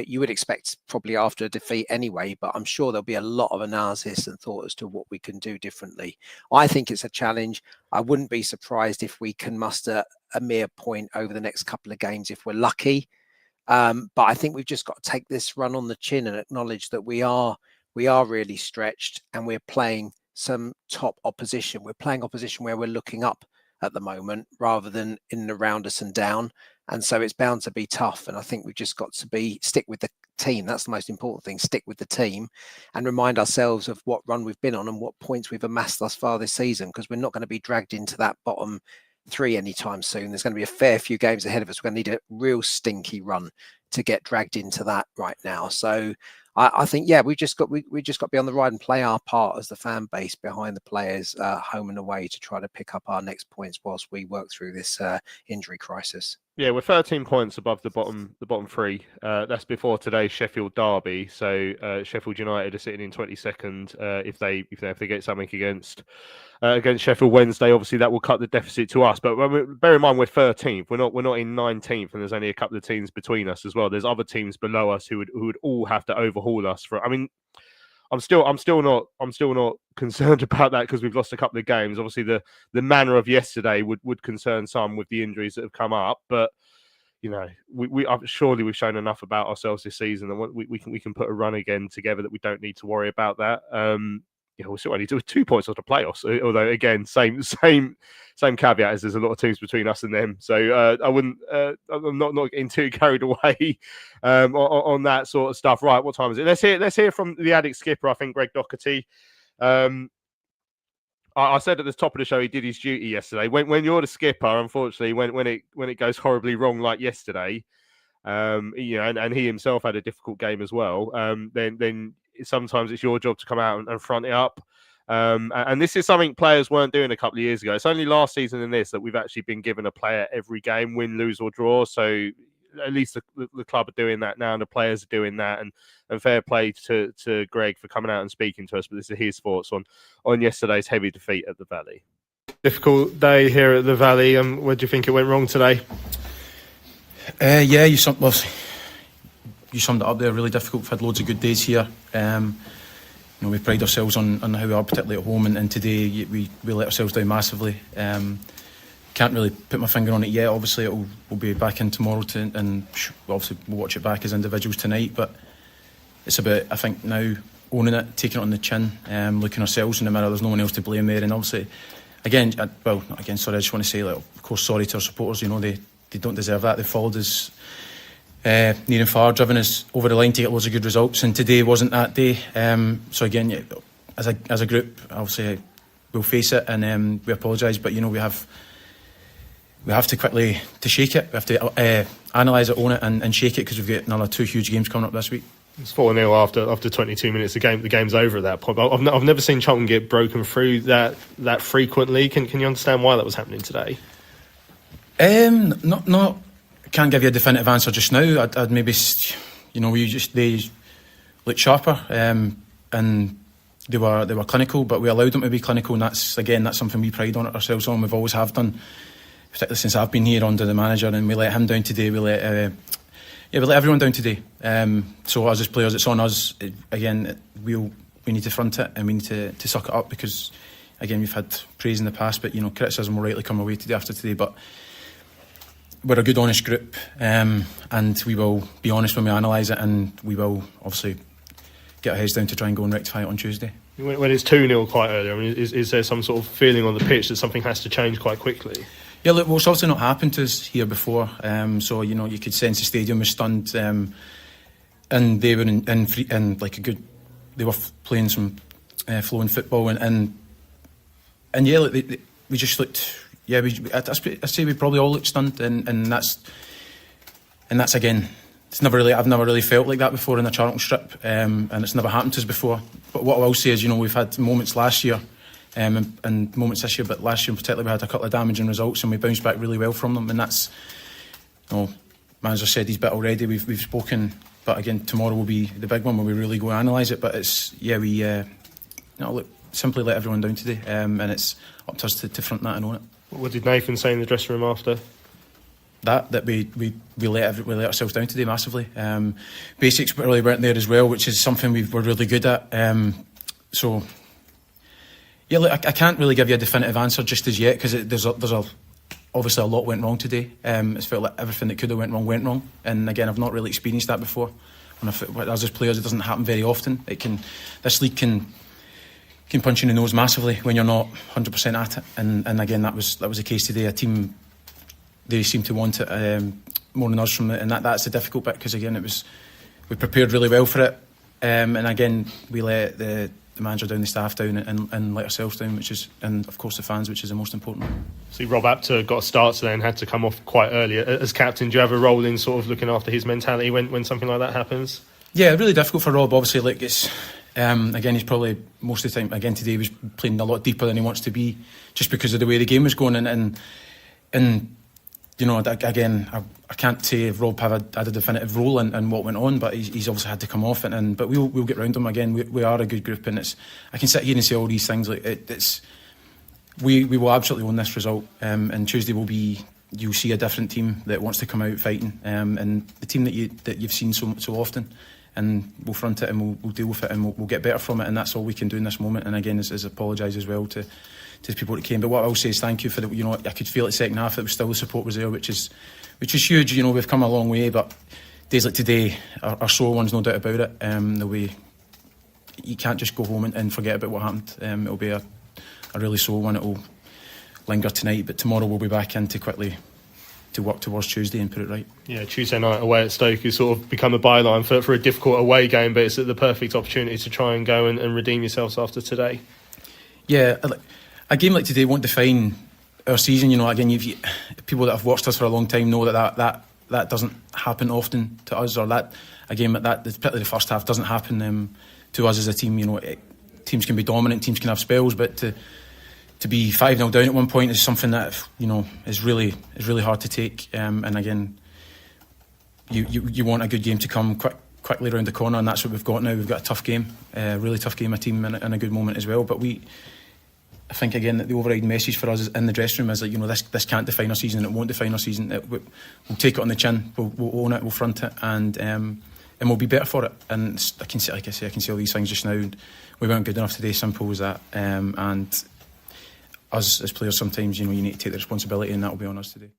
you would expect probably after a defeat anyway, but I'm sure there'll be a lot of analysis and thought as to what we can do differently. I think it's a challenge. I wouldn't be surprised if we can muster a mere point over the next couple of games if we're lucky. But I think we've just got to take this run on the chin and acknowledge that we are really stretched and we're playing some top opposition. We're playing opposition where we're looking up at the moment rather than in and around us and down. And so it's bound to be tough. And I think we've just got to stick with the team. That's the most important thing. Stick with the team and remind ourselves of what run we've been on and what points we've amassed thus far this season, because we're not going to be dragged into that bottom 3 anytime soon. There's going to be a fair few games ahead of us. We're going to need a real stinky run to get dragged into that right now. So I think we just got to be on the ride and play our part as the fan base behind the players, home and away, to try to pick up our next points whilst we work through this injury crisis. Yeah, we're 13 points above the bottom three. That's before today's Sheffield derby. So Sheffield United are sitting in 22nd. If they get something against Sheffield Wednesday, obviously that will cut the deficit to us. But bear in mind we're 13th. We're not in 19th, and there's only a couple of teams between us as well. There's other teams below us who would all have to overhaul us. I'm still not concerned about that because we've lost a couple of games. Obviously, the manner of yesterday would concern some with the injuries that have come up. But surely we've shown enough about ourselves this season that we can put a run again together that we don't need to worry about that. We're still only 2 points off the playoffs. Although again, same caveat as there's a lot of teams between us and them. So I wouldn't. I'm not getting too carried away on that sort of stuff. Right, what time is it? Let's hear from the Addict skipper. I think Greg Docherty. I said at the top of the show he did his duty yesterday. When you're the skipper, unfortunately, when it goes horribly wrong like yesterday, and he himself had a difficult game as well. Then sometimes it's your job to come out and front it up. And this is something players weren't doing a couple of years ago. It's only last season in this that we've actually been given a player every game, win, lose or draw. So at least the club are doing that now, and the players are doing that. And fair play to Greg for coming out and speaking to us. But this is his thoughts on yesterday's heavy defeat at the Valley. Difficult day here at the Valley. Where do you think it went wrong today? You summed it up there. Really difficult. We've had loads of good days here. We pride ourselves on how we are, particularly at home, and today we let ourselves down massively. Can't really put my finger on it yet. Obviously, we'll be back in tomorrow, and obviously we'll watch it back as individuals tonight. But it's about, I think, now owning it, taking it on the chin, looking ourselves in the mirror. There's no one else to blame there, and obviously, sorry, I just want to say, of course, sorry to our supporters. They don't deserve that. They followed us near and far, driven us over the line to get loads of good results, and today wasn't that day. So again, as a group, obviously we'll face it, and we apologise, but we have to quickly to shake it. We have to analyse it, own it, and shake it, because we've got another 2 huge games coming up this week. It's 4-0 after 22 minutes. The game's over at that point. But I've never seen Charlton get broken through that frequently. Can you understand why that was happening today? Not. Can't give you a definitive answer just now. I'd maybe, they looked sharper, and they were clinical, but we allowed them to be clinical, and that's something we pride on ourselves on. We've always have done, particularly since I've been here under the manager, and we let him down today. We let everyone down today. So as players, it's on us. Again, we need to front it, and we need to suck it up, because again, we've had praise in the past, but criticism will rightly come away today after today. But we're a good, honest group, and we will be honest when we analyse it, and we will obviously get our heads down to try and go and rectify it on Tuesday. When it's 2-0 quite early, is there some sort of feeling on the pitch that something has to change quite quickly? Yeah, look, it's obviously not happened to us here before, so you could sense the stadium was stunned, and they were in like a good. They were playing some flowing football, and yeah, look, we just looked. Yeah, I say we probably all looked stunned, and that's again. I've never really felt like that before in a Charlton strip, and it's never happened to us before. But what I will say is, we've had moments last year, and moments this year, but last year in particular we had a couple of damaging results, and we bounced back really well from them. And that's, manager said he's bit already. We've spoken, but again, tomorrow will be the big one where we really go and analyse it. But it's look, simply let everyone down today, and it's up to us to front that and own it. What did Nathan say in the dressing room after? That we let ourselves down today massively. Basics really weren't there as well, which is something we're really good at. So yeah, look, I can't really give you a definitive answer just as yet, because there's obviously a lot went wrong today. It's felt like everything that could have went wrong, and again, I've not really experienced that before. As players, it doesn't happen very often. This league can punch you in the nose massively when you're not 100% at it, and again, that was the case today. A team, they seem to want it more than us from it, and that's the difficult bit, because again, we prepared really well for it, and again, we let the manager down, the staff down, and let ourselves down, and of course the fans, which is the most important. See, Rob Apter got a start today and had to come off quite early. As captain, do you have a role in sort of looking after his mentality when something like that happens? Yeah, really difficult for Rob. Obviously, like it's again, he's probably most of the time. Again, today he was playing a lot deeper than he wants to be, just because of the way the game was going. And you know, again, I can't say if Rob had a definitive role in what went on, but he's obviously had to come off it. But we'll get round him again. We are a good group, and I can sit here and say all these things. Like we will absolutely win this result. And Tuesday will be. You'll see a different team that wants to come out fighting, and the team that you've seen so often. And we'll front it, and we'll deal with it, and we'll get better from it, and that's all we can do in this moment. And again, is apologise as well to the people that came. But what I will say is thank you for the. You know, I could feel it second half. It was still the support was there, which is huge. You know, we've come a long way, but days like today are sore ones, no doubt about it. The way you can't just go home and forget about what happened. It'll be a really sore one. It'll linger tonight, but tomorrow we'll be back in to quickly to work towards Tuesday and put it right. Yeah, Tuesday night away at Stoke has sort of become a byline for a difficult away game, but it's the perfect opportunity to try and go and redeem yourselves after today. Yeah, a game like today won't define our season. You know, again, people that have watched us for a long time know that doesn't happen often to us, or that a game like that, particularly the first half, doesn't happen to us as a team. You know, teams can be dominant, teams can have spells, but to be 5-0 down at one point is something that, you know, is really hard to take. And again, you want a good game to come quickly around the corner, and that's what we've got now. We've got a tough game, really tough game, a team in a good moment as well. But I think again that the overriding message for us in the dressing room is that, you know, this can't define our season. It won't define our season. We'll take it on the chin. We'll own it. We'll front it, and we'll be better for it. And I can see all these things just now. And we weren't good enough today. Simple as that. And us as players, sometimes, you know, you need to take the responsibility, and that will be on us today.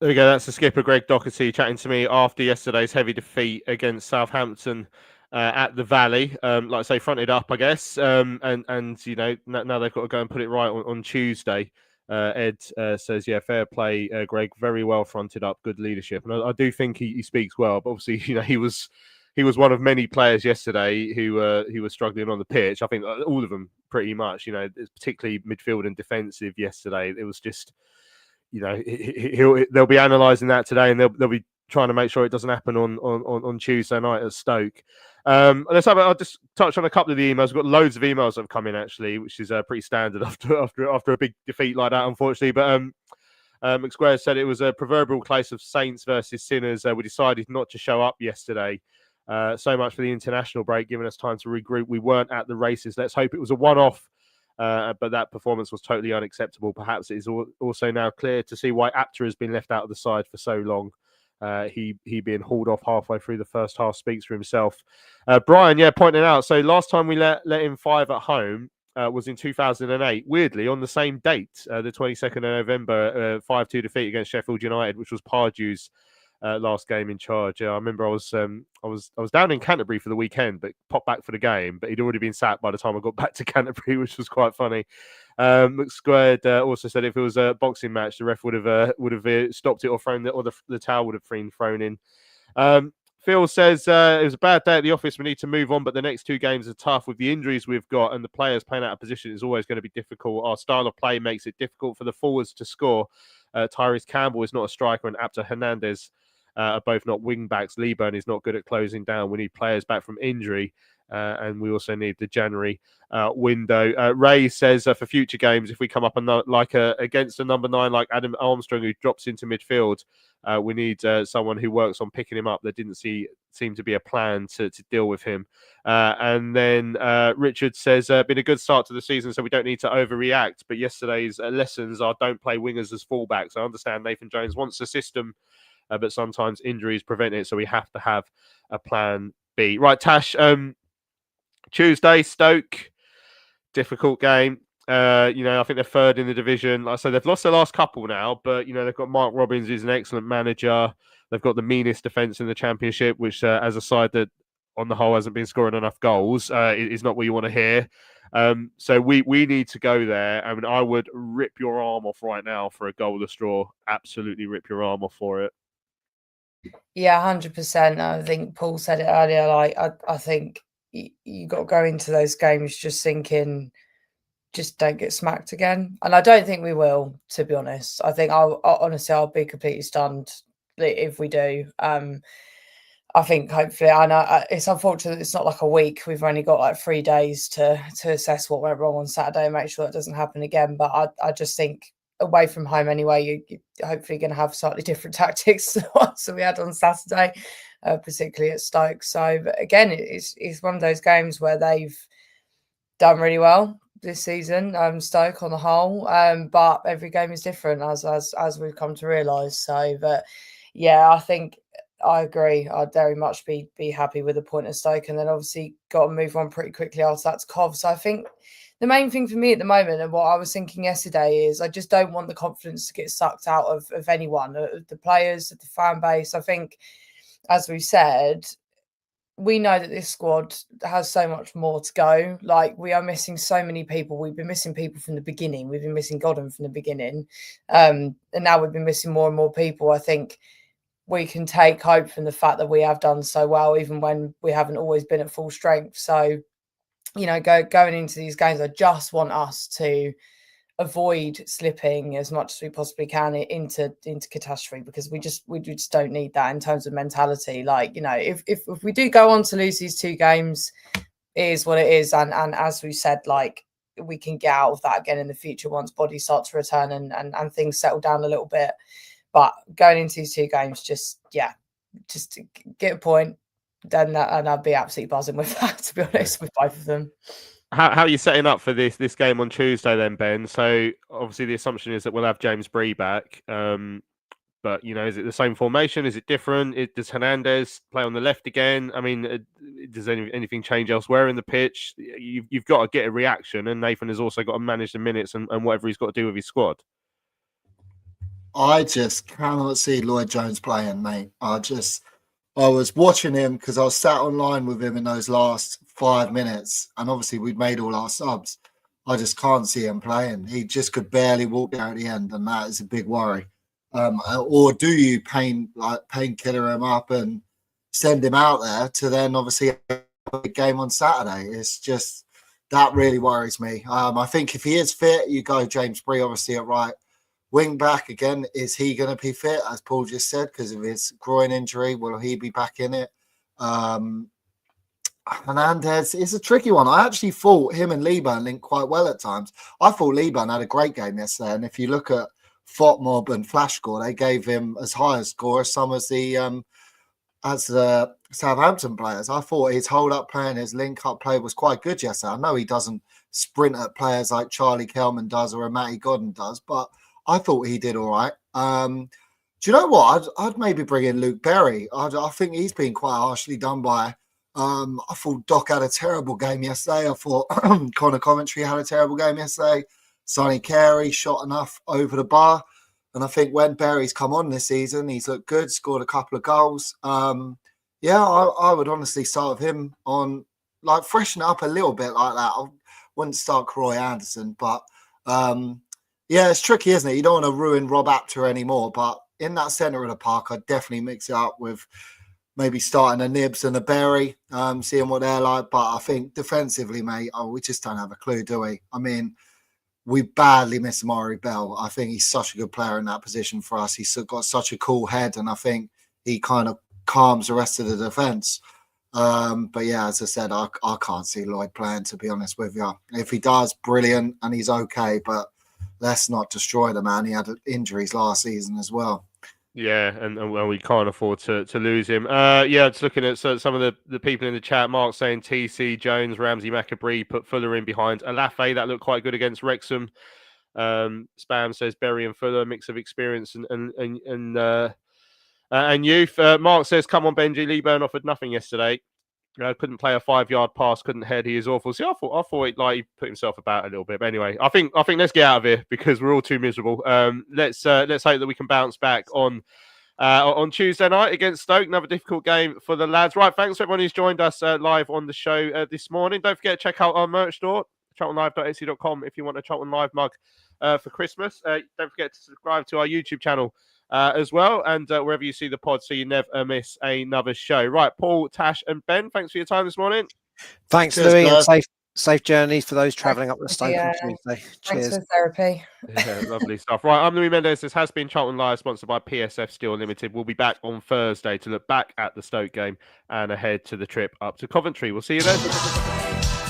There we go. That's the skipper, Greg Docherty, chatting to me after yesterday's heavy defeat against Southampton at the Valley. Like I say, fronted up, I guess. And you know, now they've got to go and put it right on Tuesday. Ed says, yeah, fair play, Greg. Very well fronted up, good leadership. And I do think he speaks well. But obviously, you know, he was one of many players yesterday who was struggling on the pitch. I think all of them pretty much. You know, particularly midfield and defensive yesterday. It was just, you know, they'll be analysing that today, and they'll be trying to make sure it doesn't happen on Tuesday night at Stoke. I'll just touch on a couple of the emails. We've got loads of emails that have come in, actually, which is pretty standard after a big defeat like that, unfortunately. But McSquare said it was a proverbial case of saints versus sinners. We decided not to show up yesterday. So much for the international break, giving us time to regroup. We weren't at the races. Let's hope it was a one-off. But that performance was totally unacceptable. Perhaps it is also now clear to see why Apter has been left out of the side for so long. He being hauled off halfway through the first half speaks for himself. Brian, pointing out, so last time we let in 5 at home was in 2008. Weirdly, on the same date, the 22nd of November, 5-2 defeat against Sheffield United, which was Pardew's last game in charge. I remember I was down in Canterbury for the weekend, but popped back for the game. But he'd already been sacked by the time I got back to Canterbury, which was quite funny. McSquared also said if it was a boxing match, the ref would have stopped it or thrown the towel would have been thrown in. Phil says it was a bad day at the office. We need to move on, but the next 2 games are tough with the injuries we've got, and the players playing out of position is always going to be difficult. Our style of play makes it difficult for the forwards to score. Tyrese Campbell is not a striker, and Apter Hernandez are both not wing backs. Leeburn is not good at closing down. We need players back from injury. And we also need the January window. Ray says for future games, if we come up against a number 9 like Adam Armstrong who drops into midfield, we need someone who works on picking him up. There didn't seem to be a plan to deal with him. And then Richard says, been a good start to the season, so we don't need to overreact. But yesterday's lessons are don't play wingers as fullbacks. I understand Nathan Jones wants the system, but sometimes injuries prevent it, so we have to have a plan B. Right, Tash, Tuesday, Stoke, difficult game. I think they're 3rd in the division. Like I said, they've lost their last couple now, but they've got Mark Robbins, who's an excellent manager. They've got the meanest defence in the Championship, which, as a side that on the whole hasn't been scoring enough goals, is not what you want to hear. So we need to go there. I mean, I would rip your arm off right now for a goalless draw. Absolutely rip your arm off for it. Yeah, 100%. I think Paul said it earlier. Like, I think you got to go into those games just thinking, just don't get smacked again. And I don't think we will, to be honest. I think honestly, I'll be completely stunned if we do. I I think hopefully, I know it's unfortunate it's not like a week. We've only got like 3 days to assess what went wrong on Saturday and make sure it doesn't happen again. But I just think away from home anyway, you're hopefully going to have slightly different tactics to what we had on Saturday, particularly at Stoke. So but again, it's one of those games where they've done really well this season, Stoke on the whole. But every game is different as we've come to realise. So, but yeah, I think I agree. I'd very much be happy with a point at Stoke, and then obviously got to move on pretty quickly after that to Cov. So I think the main thing for me at the moment, and what I was thinking yesterday, is I just don't want the confidence to get sucked out of anyone, of the players, of the fan base. I think, as we said, we know that this squad has so much more to go. Like, we are missing so many people. We've been missing people from the beginning. We've been missing Godden from the beginning. And now we've been missing more and more people. I think we can take hope from the fact that we have done so well, even when we haven't always been at full strength. So, you know, going into these games, I just want us to avoid slipping as much as we possibly can into catastrophe, because we just don't need that in terms of mentality. Like, you know, if we do go on to lose these 2 games, it is what it is. And as we said, like, we can get out of that again in the future once bodies start to return and things settle down a little bit. But going into these 2 games, just to get a point, then and I'd be absolutely buzzing with that, to be honest, with both of them. How are you setting up for this game on Tuesday then, Ben? So obviously the assumption is that we'll have James Bree back. But, you know, is it the same formation? Is it different? Does Hernandez play on the left again? I mean, does anything change elsewhere in the pitch? You've got to get a reaction, and Nathan has also got to manage the minutes and whatever he's got to do with his squad. I just cannot see Lloyd Jones playing, mate. I was watching him because I was sat online with him in those last 5 minutes, and obviously we'd made all our subs. I just can't see him playing. He just could barely walk down the end, and that is a big worry. Or do you painkiller him up and send him out there to then obviously have a game on Saturday? It's just, that really worries me. I think if he is fit, you go James Bree obviously at right wing back again. Is he going to be fit, as Paul just said, because of his groin injury? Will he be back in it? Hernandez is a tricky one. I actually thought him and Liban linked quite well at times. I thought Liban had a great game yesterday, and if you look at FOTMob and Flash Score, they gave him as high a score as some as the Southampton players. I thought his hold-up play and his link-up play was quite good yesterday. I know he doesn't sprint at players like Charlie Kelman does or Matty Godden does, but I thought he did all right. Do you know what? I'd maybe bring in Luke Berry. I think he's been quite harshly done by. I thought Doc had a terrible game yesterday. I thought Connor Coventry had a terrible game yesterday. Sonny Carey shot enough over the bar. And I think when Berry's come on this season, he's looked good, scored a couple of goals. I would honestly start with him on, like, freshen up a little bit like that. I wouldn't start Croy Anderson, but it's tricky, isn't it? You don't want to ruin Rob Apter anymore, but in that centre of the park, I'd definitely mix it up with maybe starting a Nibs and a Berry, seeing what they're like. But I think defensively, mate, we just don't have a clue, do we? I mean, we badly miss Amari Bell. I think he's such a good player in that position for us. He's got such a cool head, and I think he kind of calms the rest of the defence. But yeah, as I said, I can't see Lloyd playing, to be honest with you. If he does, brilliant, and he's okay, but let's not destroy the man. He had injuries last season as well. Yeah, and we can't afford to lose him. Just looking at some of the people in the chat. Mark saying TC, Jones, Ramsey, Macabree, put Fuller in behind Alafe. That looked quite good against Wrexham. Spam says Berry and Fuller, mix of experience and youth. Mark says, come on, Benji. Leeburn offered nothing yesterday. Couldn't play a 5-yard pass, couldn't head. He is awful. See, I thought he put himself about a little bit. But anyway, I think let's get out of here because we're all too miserable. Let's hope that we can bounce back on Tuesday night against Stoke. Another difficult game for the lads. Right, thanks for everyone who's joined us live on the show this morning. Don't forget to check out our merch store, charltonlive.ac.com, if you want a Charlton Live mug for Christmas. Don't forget to subscribe to our YouTube channel as well, and wherever you see the pod, so you never miss another show. Right, Paul, Tash, and Ben, thanks for your time this morning. Thanks, Cheers, Louis, and Safe journeys for those travelling up the Stoke on Yeah. Tuesday. Thanks Cheers. for therapy. Yeah, lovely stuff. Right, I'm Louis Mendes. This has been Charlton Live, sponsored by PSF Steel Limited. We'll be back on Thursday to look back at the Stoke game and ahead to the trip up to Coventry. We'll see you then.